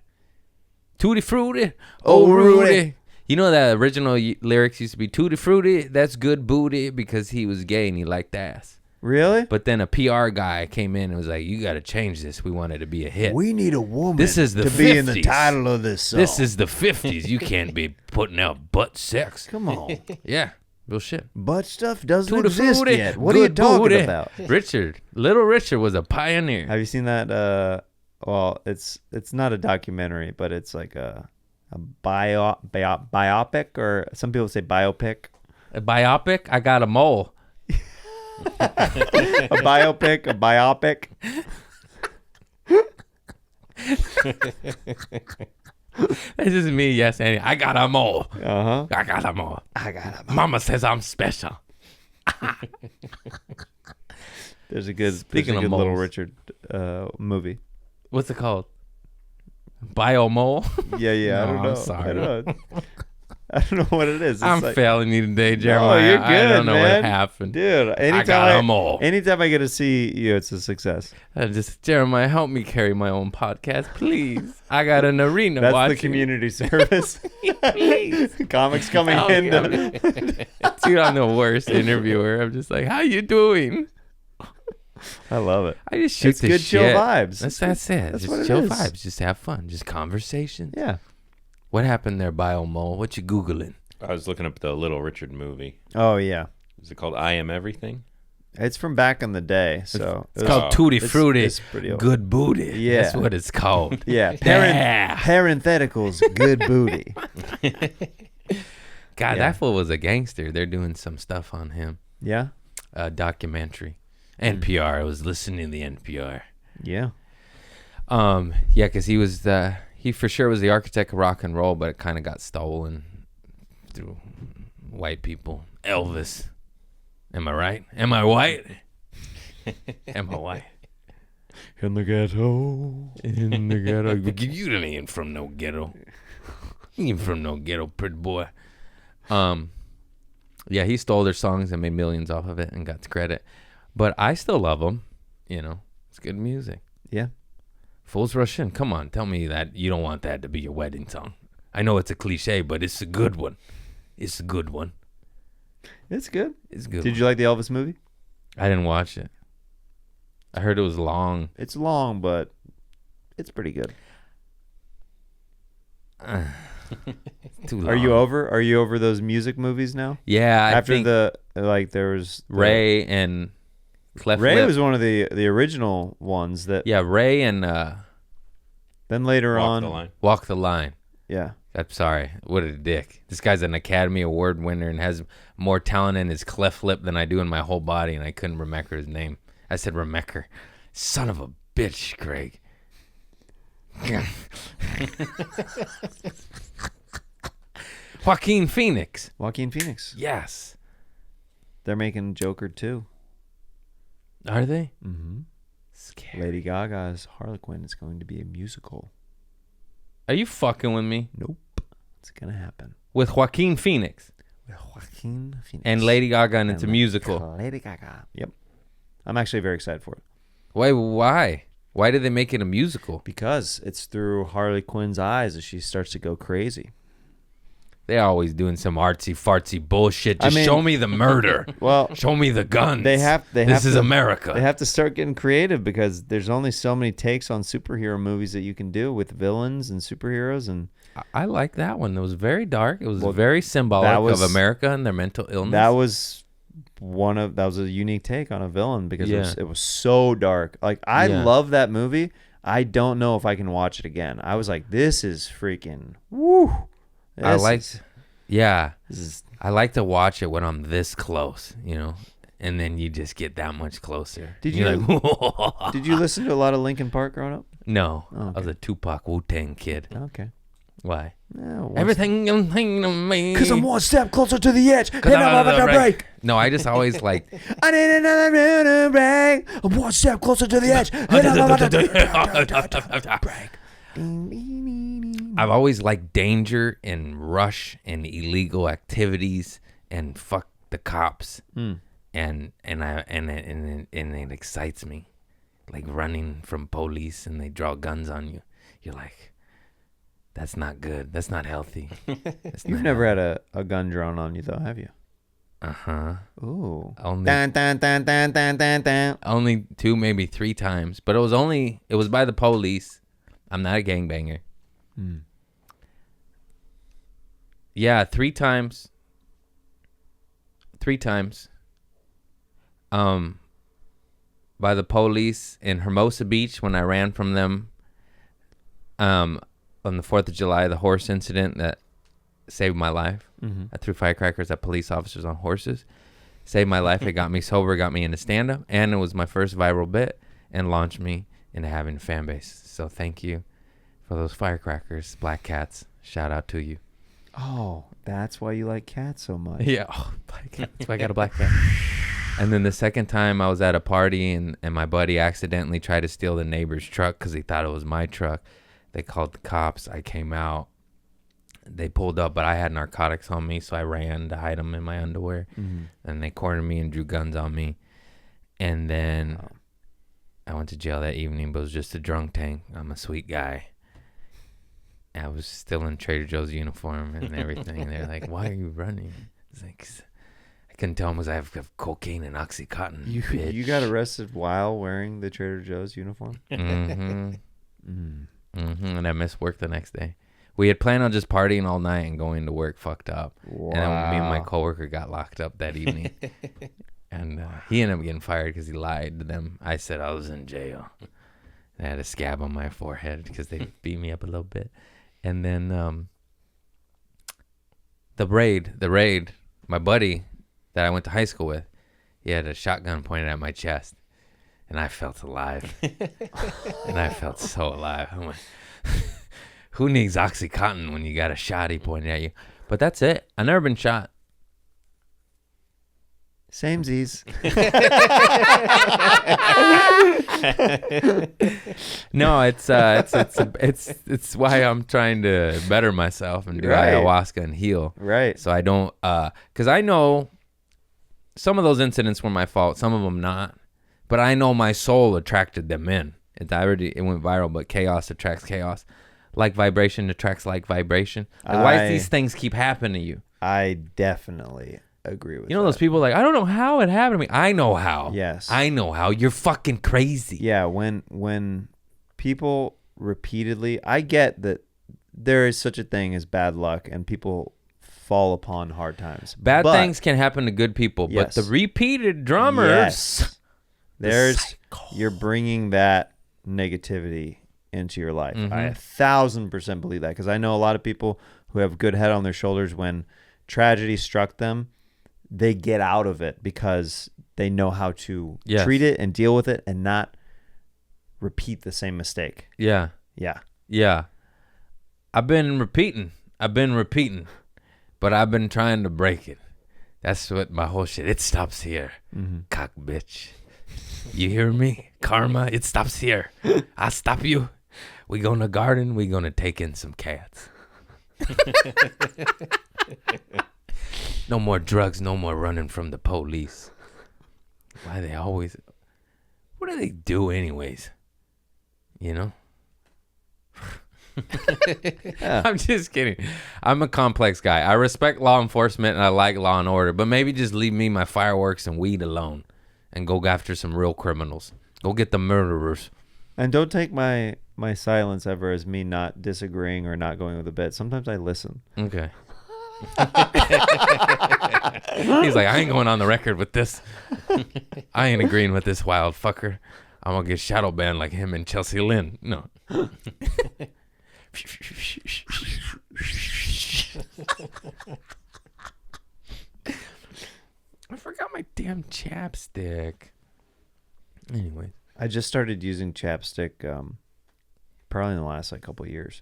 Tutti frutti. Oh, Oh, Rudy. Rudy. You know that original lyrics used to be Tutti frutti, that's good booty, because he was gay and he liked ass. Really? But then a PR guy came in and was like, you got to change this. We want it to be a hit. We need a woman This is the to be in the 50s. title of this song. This is the 50s. You can't be putting out butt sex. Come on. Yeah. Real shit. Butt stuff doesn't Tutti exist frutti, yet. What are you good talking booty. about? Little Richard was a pioneer. Have you seen that? Well, it's not a documentary, but it's like a biopic, or some people say biopic. A biopic? I got a mole. A biopic, a biopic. That's just me, yes, Andy. I got a mole. Uh-huh. I got a mole. I got him. Mama says I'm special. There's a good, Speaking of Little moles. Richard movie. What's it called? Bio mole? Yeah. I No, don't know. I'm sorry. I don't know. I don't know what it is. It's I'm like, failing you today, Jeremiah. you're good, I don't know man. what happened. Dude, I got a mole. Anytime I get to see you, it's a success. Jeremiah, help me carry my own podcast, please. I got an arena That's watching. the community service. Please. Comics coming Oh, in. yeah. Dude, I'm the worst interviewer. I'm just like, how you doing? I love it. I just shoot It's the good shit. chill vibes. That's it. That's Just what it chill is. vibes. Just have fun. Just conversation. Yeah. What happened there, Bio Mole? What you Googling? I was looking up the Little Richard movie. Oh yeah. Is it called I Am Everything? It's from back in the day, so It's called Tutti Frutti. it's pretty old. Good booty. Yeah. That's what it's called. Yeah. Yeah. Parentheticals. Good booty. God, Yeah. that fool was a gangster. They're doing some stuff on him. Yeah. A documentary. NPR. I was listening to the NPR. Yeah. Yeah, because he was he for sure was the architect of rock and roll, but it kind of got stolen through white people. Elvis. Am I right? Am I white? Am I white? In the ghetto. In the ghetto. You ain't from no ghetto. You ain't from no ghetto, pretty boy. Yeah, he stole their songs and made millions off of it and got the credit. But I still love them. You know, it's good music. Yeah. Fools Rush In. Come on, tell me that you don't want that to be your wedding song. I know it's a cliche, but it's a good one. It's a good one. It's good. It's a good. Did you like the Elvis movie? I didn't watch it. I heard it was long. It's long, but it's pretty good. Too long. Are you over those music movies now? Yeah, I After think there was Ray and Clef Ray Lip. was one of the original ones that Yeah, Ray and then later Walk on the Line. Walk the Line. Yeah. I'm sorry. What a dick. This guy's an Academy Award winner and has more talent in his cleft lip than I do in my whole body, and I couldn't remember his name. I said Remecker. Son of a bitch, Greg. Joaquin Phoenix. Joaquin Phoenix. Yes. They're making Joker 2. Are they? Mm-hmm. Scary. Lady Gaga's Harlequin is going to be a musical. Are you fucking with me? Nope. It's going to happen. With Joaquin Phoenix With Joaquin Phoenix. and Lady Gaga, and it's a And musical. Lady Gaga. Yep. I'm actually very excited for it. Wait, why? Why did they make it a musical? Because it's through Harley Quinn's eyes as she starts to go crazy. They're always doing some artsy fartsy bullshit. I Just mean- show me the murder. Well, Show me the guns. This is America. They have to start getting creative because there's only so many takes on superhero movies that you can do with villains and superheroes. And I like that one. It was very dark. It was Well, very symbolic that was- of America and their mental illness. that was a unique take on a villain because Yeah. it was so dark. Like I Yeah. love that movie. I don't know if I can watch it again. I was like, this is freaking woo. I This liked. is- Yeah, This is I like to watch it when I'm this close, you know, and then you just get that much closer. Did You're you- like, Did you listen to a lot of Linkin Park growing up? No, Oh, I was a Tupac Wu-Tang kid. Okay. Why? Yeah, Everything to me. Because I'm one step closer to the edge, and 'Cause I'm about to break. No, I just always like. I need another round to break. I'm one step closer to the edge, and I'm about to break. I've always liked danger and rush and illegal activities and fuck the cops. Mm. And it excites me, like running from police and they draw guns on you. You're like, that's not good. That's not healthy. You've never had a gun drawn on you, though, have you? Uh-huh. Ooh. Only Dun, dun, dun, dun, dun, dun, dun. only 2, maybe 3 times, but it was by the police. I'm not a gangbanger. Hmm. Yeah, 3 times. 3 times. By the police in Hermosa Beach when I ran from them. On the 4th of July, the horse incident that saved my life. Mm-hmm. I threw firecrackers at police officers on horses. Saved my life. It got me sober, got me into stand-up, and it was my first viral bit and launched me into having a fan base. So thank you for those firecrackers, Black Cats. Shout out to you. Oh, that's why you like cats so much. Yeah, black cat. That's why I got a black cat. And then the second time I was at a party and my buddy accidentally tried to steal the neighbor's truck because he thought it was my truck. They called the cops. I came out. They pulled up, but I had narcotics on me, so I ran to hide them in my underwear. Mm-hmm. And they cornered me and drew guns on me. And then I went to jail that evening, but it was just a drunk tank. I'm a sweet guy. I was still in Trader Joe's uniform and everything. They're like, why are you running? It's like, I couldn't tell them because I have cocaine and Oxycontin. You got arrested while wearing the Trader Joe's uniform? Mm-hmm. Mm. Mm-hmm. And I missed work the next day. We had planned on just partying all night and going to work fucked up. Wow. And then me and my coworker got locked up that evening. And he ended up getting fired because he lied to them. I said I was in jail. I had a scab on my forehead because they beat me up a little bit. And then the raid, my buddy that I went to high school with, he had a shotgun pointed at my chest. And I felt alive. And I felt so alive. I'm like, who needs Oxycontin when you got a shotty pointed at you? But that's it. I've never been shot. Samesies. No, it's why I'm trying to better myself and do Right. ayahuasca and heal. Right. So I don't, because I know some of those incidents were my fault, some of them not. But I know my soul attracted them in. It went viral, but chaos attracts chaos. Like vibration attracts like vibration. Like, why does these things keep happening to you? I definitely agree with You know that. those people like, I don't know how it happened to me. I know how. Yes. I know how. You're fucking crazy. Yeah, when people repeatedly, I get that there is such a thing as bad luck and people fall upon hard times. Bad But- things can happen to good people, Yes. but the repeated drummers. Yes. There's cycle. you're bringing that negativity into your life. I 1,000% believe that, because I know a lot of people who have good head on their shoulders. When tragedy struck them, they get out of it because they know how to treat it and deal with it and not repeat the same mistake. Yeah. I've been repeating, but I've been trying to break it. That's what my whole shit. It stops here, cock bitch. You hear me? Karma, it stops here. I stop you. We go in the garden. We gonna take in some cats. No more drugs. No more running from the police. Why they always? What do they do anyways? You know? I'm just kidding. I'm a complex guy. I respect law enforcement and I like law and order, but maybe just leave me my fireworks and weed alone and go after some real criminals. Go get the murderers. And don't take my silence ever as me not disagreeing or not going with the bit. Sometimes I listen. Okay. He's like, I ain't going on the record with this. I ain't agreeing with this wild fucker. I'm gonna get shadow banned like him and Chelsea Lynn. No. I forgot my damn chapstick. Anyway, I just started using chapstick probably in the last couple of years.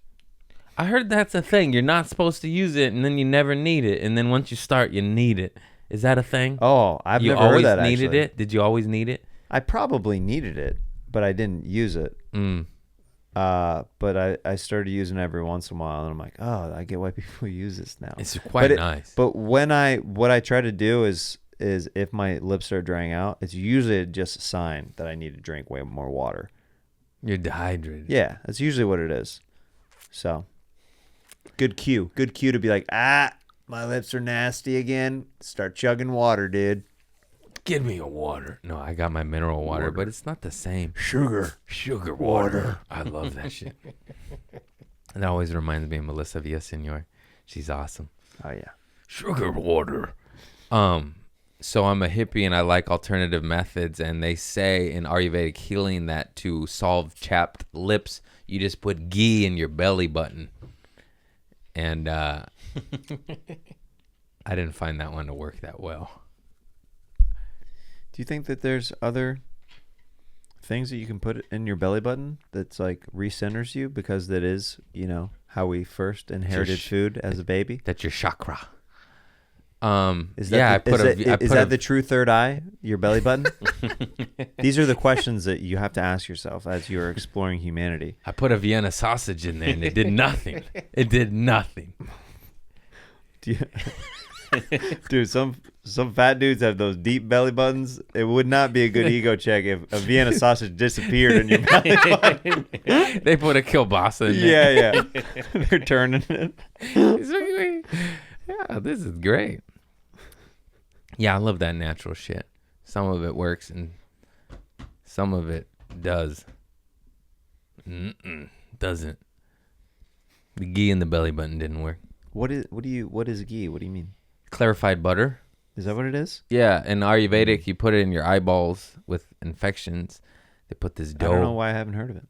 I heard that's a thing. You're not supposed to use it, and then you never need it, and then once you start, you need it. Is that a thing? Oh, I've never heard that. You always needed actually. it? Did you always need it? I probably needed it, but I didn't use it. But I started using it every once in a while, and I'm like, oh, I get why people use this now. It's quite nice. But what I try to do is if my lips start drying out, it's usually just a sign that I need to drink way more water. You're dehydrated. Yeah, that's usually what it is. So, good cue to be like, my lips are nasty again. Start chugging water, dude. Give me a water. No, I got my mineral water, but it's not the same. Sugar water. I love that shit. It always reminds me of Melissa Villaseñor. She's awesome. Oh yeah. Sugar water. So I'm a hippie and I like alternative methods, and they say in Ayurvedic healing that to solve chapped lips, you just put ghee in your belly button. And I didn't find that one to work that well. Do you think that there's other things that you can put in your belly button that's like recenters you, because that is, how we first inherited food as a baby? That's your chakra. Is that the true third eye, your belly button? These are the questions that you have to ask yourself as you're exploring humanity. I put a Vienna sausage in there and it did nothing. It did nothing. Dude, some fat dudes have those deep belly buttons. It would not be a good ego check if a Vienna sausage disappeared in your belly button. They put a kielbasa in there. Yeah. They're turning it. Yeah, this is great. Yeah, I love that natural shit. Some of it works and some of it doesn't. The ghee in the belly button didn't work. What is ghee? What do you mean? Clarified butter. Is that what it is? Yeah, in Ayurvedic, you put it in your eyeballs with infections. They put this dough. I don't know why I haven't heard of it.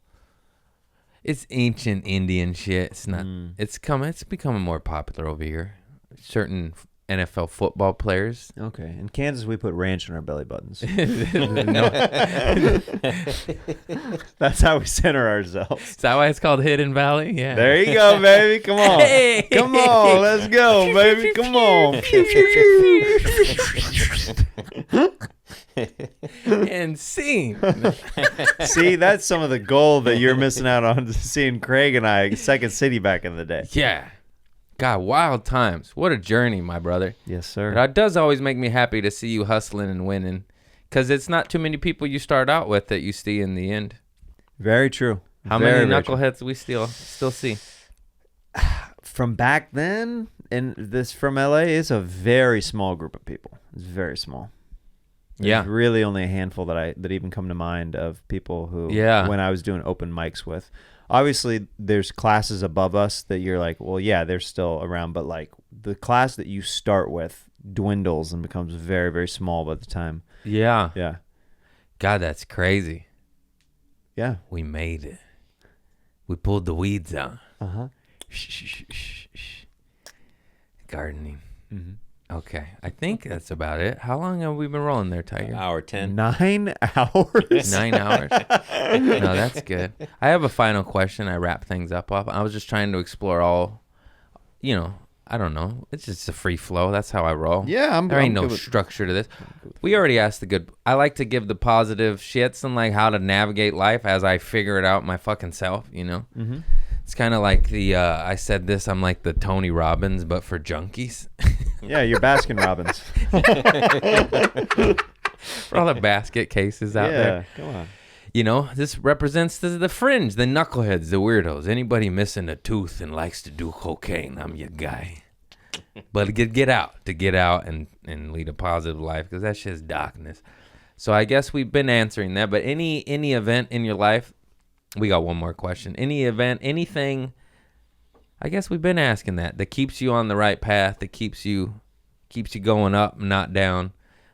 It's ancient Indian shit. It's not. It's becoming more popular over here. Certain NFL football players. Okay. In Kansas, we put ranch in our belly buttons. That's how we center ourselves. Is that why it's called Hidden Valley? Yeah. There you go, baby. Come on. Hey. Come on. Let's go, baby. Come on. And scene. See, that's some of the gold that you're missing out on, seeing Craig and I Second City back in the day. Yeah. God, wild times. What a journey, my brother. Yes, sir. That does always make me happy to see you hustling and winning, because it's not too many people you start out with that you see in the end. Very true. How many knuckleheads we still see? From back then, and this from LA, is a very small group of people. It's very small. There's really only a handful that even come to mind of people who when I was doing open mics with. Obviously, there's classes above us that you're like, well, yeah, they're still around, but like the class that you start with dwindles and becomes very, very small by the time. Yeah. Yeah. God, that's crazy. Yeah. We made it. We pulled the weeds out. Uh-huh. Shh. Gardening. Mm-hmm. Okay, I think that's about it. How long have we been rolling there, Tiger? Hour 10. 9 hours? 9 hours. No, that's good. I have a final question. I wrap things up off. I was just trying to explore all, I don't know. It's just a free flow. That's how I roll. Yeah, There ain't I'm no good with- structure to this. We already asked the good. I like to give the positive shits and like how to navigate life as I figure it out my fucking self, Mm-hmm. It's kind of like the, I said this, I'm like the Tony Robbins, but for junkies. Yeah, you're Baskin Robbins. For all the basket cases out there. Come on. This represents the fringe, the knuckleheads, the weirdos. Anybody missing a tooth and likes to do cocaine, I'm your guy. But to get out and lead a positive life, because that's just darkness. So I guess we've been answering that. But any event in your life, we got one more question. Any event, anything, I guess we've been asking that keeps you on the right path, that keeps you going up, not down.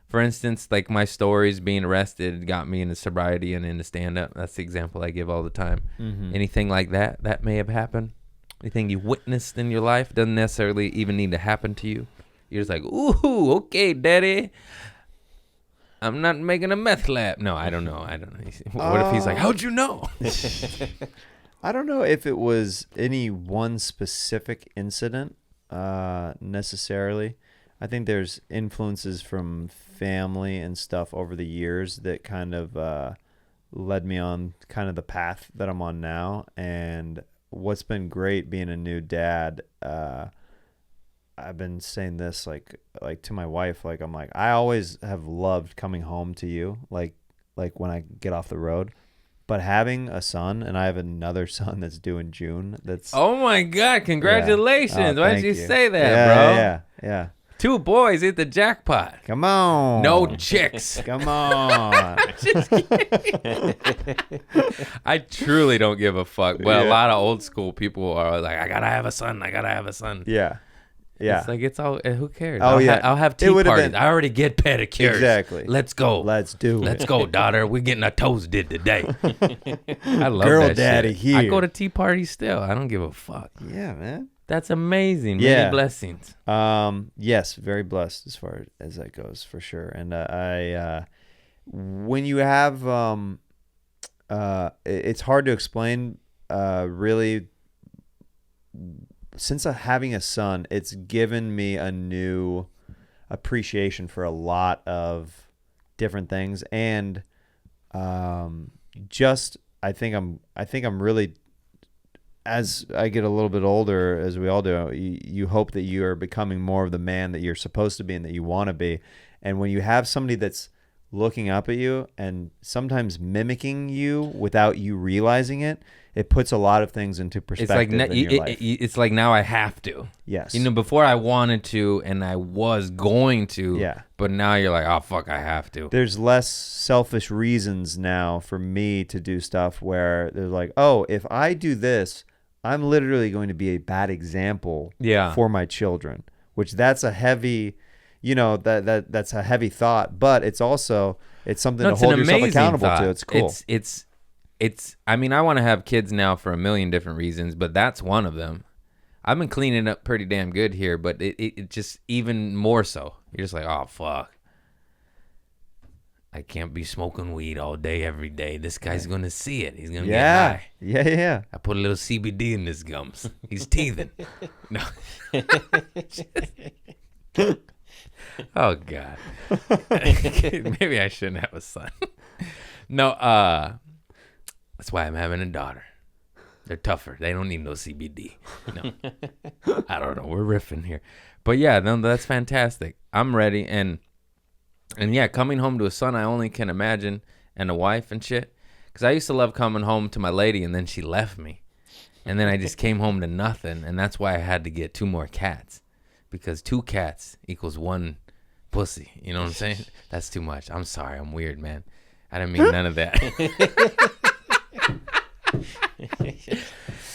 For instance, like my stories, being arrested got me into sobriety and into stand-up. That's the example I give all the time. Mm-hmm. Anything like that may have happened? Anything you witnessed in your life doesn't necessarily even need to happen to you. You're just like, ooh, okay, daddy. I'm not making a meth lab. No, I don't know. What if he's like, how'd you know? I don't know if it was any one specific incident necessarily. I think there's influences from family and stuff over the years that kind of led me on kind of the path that I'm on now. And what's been great being a new dad, I've been saying this like to my wife, like I'm like, I always have loved coming home to you, like when I get off the road. But having a son, and I have another son that's due in June. That's Oh my God! Congratulations! Yeah. Oh, Why thank did you you. say that, bro? Yeah. 2 boys hit the jackpot. Come on. No chicks. Come on. Just kidding. I truly don't give a fuck. But a Yeah. lot of old school people are like, I gotta have a son. Yeah. It's like, it's all, who cares? Oh, yeah. I'll have It tea would've parties. been- I already get pedicures. Exactly. Let's go. Let's do it. Let's go, daughter. We're getting our toes did today. I love Girl that daddy shit. I here. go to tea parties still. I don't give a fuck. Yeah, man. That's amazing. Yeah. Many blessings. Yes, very blessed as far as that goes, for sure. And when you have, it's hard to explain, really. Since having a son, it's given me a new appreciation for a lot of different things, and just I think I'm really, as I get a little bit older, as we all do, you hope that you are becoming more of the man that you're supposed to be and that you want to be. And when you have somebody that's looking up at you and sometimes mimicking you without you realizing it, it puts a lot of things into perspective in your life. It's like now I have to. Yes. Before I wanted to and I was going to. Yeah. But now you're like, oh, fuck, I have to. There's less selfish reasons now for me to do stuff where they're like, oh, if I do this, I'm literally going to be a bad example for my children, which that's a heavy, that's a heavy thought, but it's also, it's something to hold yourself accountable to. It's cool. I mean, I want to have kids now for a million different reasons, but that's one of them. I've been cleaning up pretty damn good here, but it just even more so. You're just like, oh, fuck. I can't be smoking weed all day, every day. This guy's going to see it. He's going to get high. Yeah. I put a little CBD in his gums. He's teething. No. Oh, God. Maybe I shouldn't have a son. No, that's why I'm having a daughter. They're tougher. They don't need no CBD. No. I don't know. We're riffing here. But yeah, no, that's fantastic. I'm ready. And yeah, coming home to a son, I only can imagine, and a wife and shit. Because I used to love coming home to my lady, and then she left me. And then I just came home to nothing. And that's why I had to get 2 more cats. Because 2 cats equals 1 pussy. You know what I'm saying? That's too much. I'm sorry. I'm weird, man. I didn't mean none of that.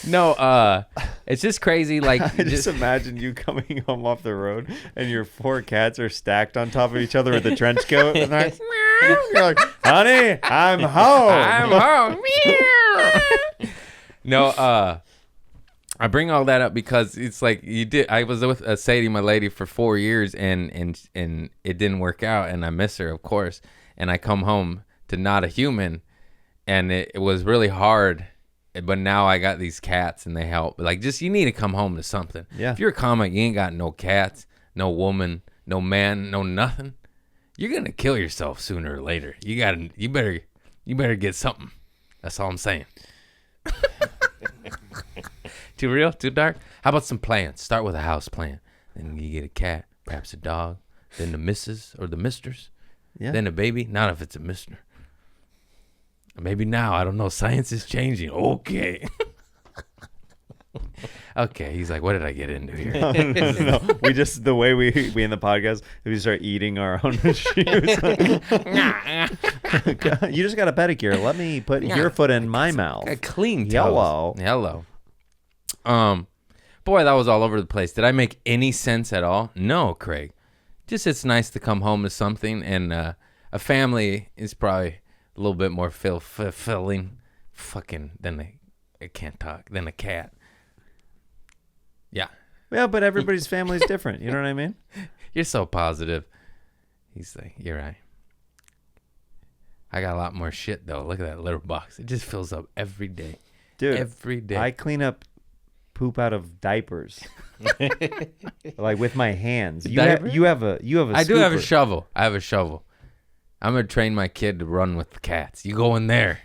No, it's just crazy. Like, I just imagine you coming home off the road and your 4 cats are stacked on top of each other with a trench coat. And you're like, honey, I'm home. I'm home. No, I bring all that up because it's like you did. I was with Sadie, my lady, for 4 years, and it didn't work out, and I miss her, of course. And I come home to not a human, and it was really hard. But now I got these cats, and they help. Like, just you need to come home to something. Yeah. If you're a comic, you ain't got no cats, no woman, no man, no nothing. You're gonna kill yourself sooner or later. You better get something. That's all I'm saying. Too real? Too dark? How about some plans? Start with a house plan. Then you get a cat, perhaps a dog, then the missus or the misters, then a baby. Not if it's a mister. Maybe now. I don't know. Science is changing. Okay. Okay. He's like, what did I get into here? No, we just the way we in the podcast, we start eating our own shoes. You just got a pedicure. Let me put your foot in my mouth. A clean Hello. toes. Hello. Boy, that was all over the place. Did I make any sense at all? No, Craig. Just it's nice to come home to something, and a family is probably a little bit more fulfilling, fucking than I can't talk than a cat. Yeah. Yeah, but everybody's family is different. You know what I mean? You're so positive. He's like, you're right. I got a lot more shit though. Look at that litter box. It just fills up every day. Dude, every day. I clean up poop out of diapers, like with my hands. You have a I do have a scooper. shovel. I have a shovel. I'm gonna train my kid to run with the cats. You go in there.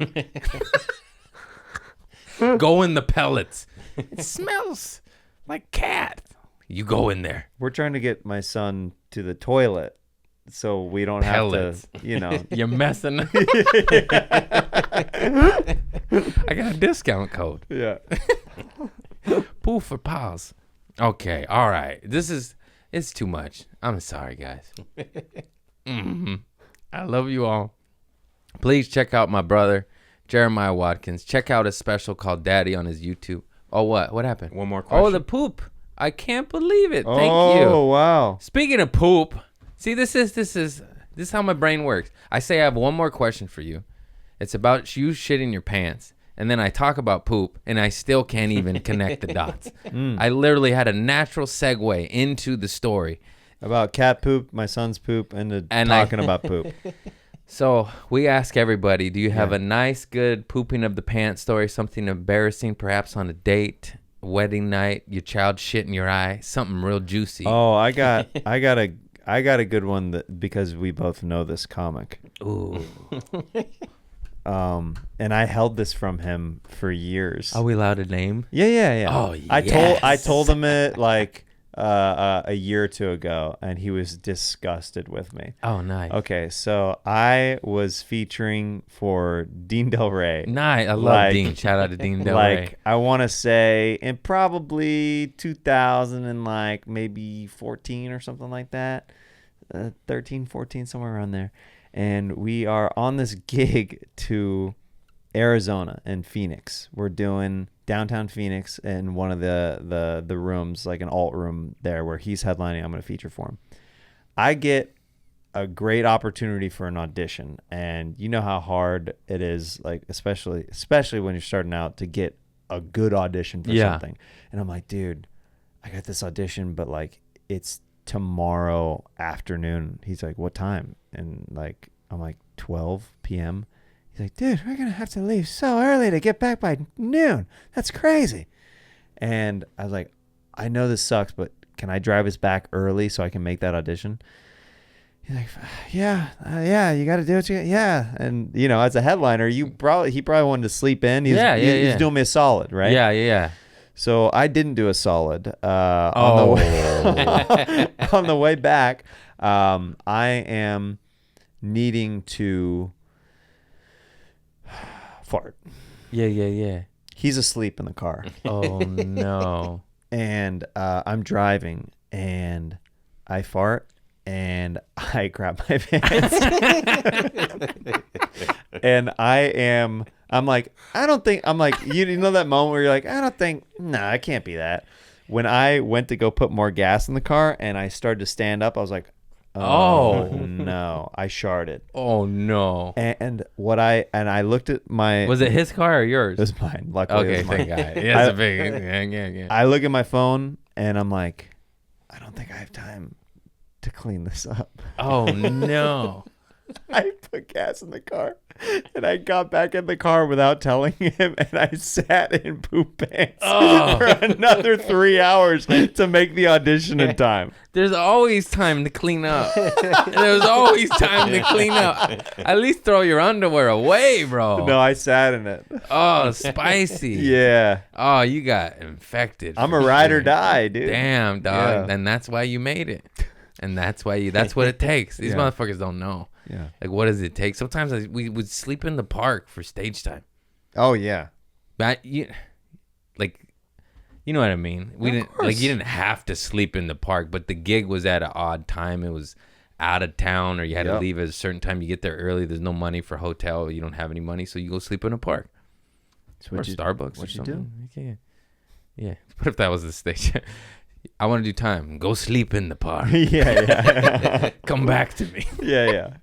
Go in the pellets. It smells like cat. You go in there. We're trying to get my son to the toilet so we don't Pellets. have to, you know. You're messing. I got a discount code. Yeah. Poof for pause. Okay. All right. It's too much. I'm sorry, guys. I love you all. Please check out my brother, Jeremiah Watkins. Check out his special called Daddy on his YouTube. Oh, what? What happened? One more question. Oh, the poop. I can't believe it. Thank Oh, you. wow. Speaking of poop, see, this is how my brain works. I say I have one more question for you. It's about you shitting your pants. And then I talk about poop, and I still can't even connect the dots. I literally had a natural segue into the story. About cat poop, my son's poop, and And talking about poop. So we ask everybody, do you have a nice, good pooping of the pants story, something embarrassing, perhaps on a date, wedding night, your child shit in your eye, something real juicy? Oh, I got a good one that because we both know this comic. Ooh. And I held this from him for years. Are we allowed to name? Yeah. Oh, I told him it like a year or two ago, and he was disgusted with me. Oh, nice. Okay, so I was featuring for Dean Del Rey. Nice. I love Like- Dean. Shout out to Dean Del Rey. Like I want to say in probably 2000 and like maybe 14 or something like that, 13, 14, somewhere around there. And we are on this gig to Arizona and Phoenix. We're doing downtown Phoenix in one of the rooms, like an alt room there where he's headlining. I'm going to feature for him. I get a great opportunity for an audition, and you know how hard it is, like especially when you're starting out, to get a good audition for something. And I'm like, dude, I got this audition, but like it's tomorrow afternoon. He's like, what time? And like I'm like 12 p.m. He's like, dude, we're gonna have to leave so early to get back by noon. That's crazy. And I was like, I know this sucks, but can I drive us back early so I can make that audition? He's like, yeah, you got to do what you got. Yeah. And you know, as a headliner, he probably wanted to sleep in. He's doing me a solid, right? Yeah. So I didn't do a solid. On the way back, I am needing to fart. Yeah. He's asleep in the car, Oh, no. and I'm driving, and I fart, and I crap my pants, and I'm like, you know that moment where you're like, I can't be that. When I went to go put more gas in the car and I started to stand up, I was like, Oh. no, I sharted. Oh no. And I looked at my. Was it his car or yours? It was mine. Luckily, it Okay, was mine. thank God. Yeah, it's a big. Yeah. I look at my phone and I'm like, I don't think I have time to clean this up. Oh no. I put gas in the car and I got back in the car without telling him, and I sat in poop pants for another 3 hours to make the audition in time. There's always time to clean up. There's always time to clean up. At least throw your underwear away, bro. No, I sat in it. Oh, spicy. Yeah. Oh, you got infected. I'm for a ride or sure. die, dude. Damn, dog. Yeah. And that's why you made it. And that's what it takes. These Yeah. motherfuckers don't know. Yeah. Like, what does it take? Sometimes we would sleep in the park for stage time. Oh, yeah. But you know what I mean? We didn't like, you didn't have to sleep in the park, but the gig was at an odd time. It was out of town, or you had to leave at a certain time. You get there early. There's no money for hotel. You don't have any money, so you go sleep in a park. Or Starbucks or something. Yeah. What if that was the stage? I want to do time. Go sleep in the park. Yeah. Come back to me. Yeah.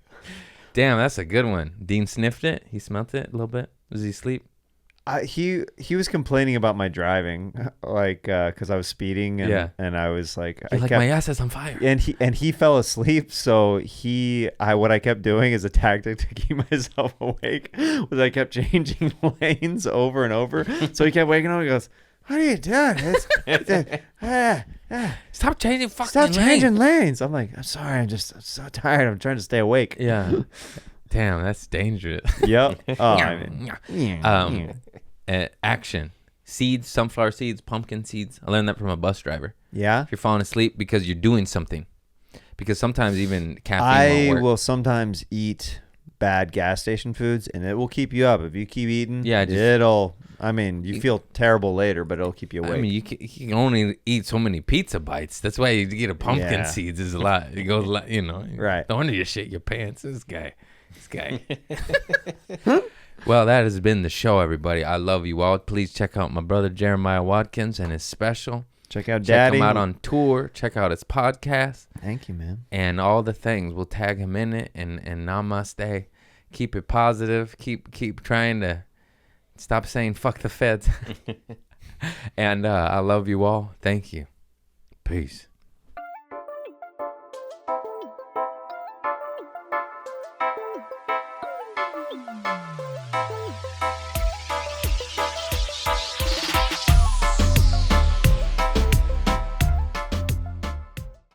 Damn, that's a good one. Dean sniffed it. He smelt it a little bit. Was he asleep? He was complaining about my driving, like, because I was speeding, and I was like, My ass is on fire. and he fell asleep. So what I kept doing as a tactic to keep myself awake was I kept changing lanes over and over. So he kept waking up. He goes, "What are you doing? Stop changing fucking Stop lanes. changing lanes." I'm like, "I'm sorry. I'm so tired. I'm trying to stay awake." Yeah. Damn, that's dangerous. Yep. Oh, I mean, Action. Seeds, sunflower seeds, pumpkin seeds. I learned that from a bus driver. yeah. If you're falling asleep because you're doing something. Because sometimes even caffeine I won't work. will sometimes eat bad gas station foods, and it will keep you up. If you keep eating, Yeah, just- it'll. I mean, you feel terrible later, but it'll keep you awake. I mean, you can only eat so many pizza bites. That's why you get a pumpkin Yeah. seeds is a lot. It goes a lot, Right. No wonder you shit your pants. This guy. Well, that has been the show, everybody. I love you all. Please check out my brother Jeremiah Watkins and his special. Check out Check Daddy. him out on tour. Check out his podcast Thank you, man. and all the things. We'll tag him in it. And namaste. Keep it positive. Keep trying to stop saying fuck the feds. And I love you all. Thank you. Peace.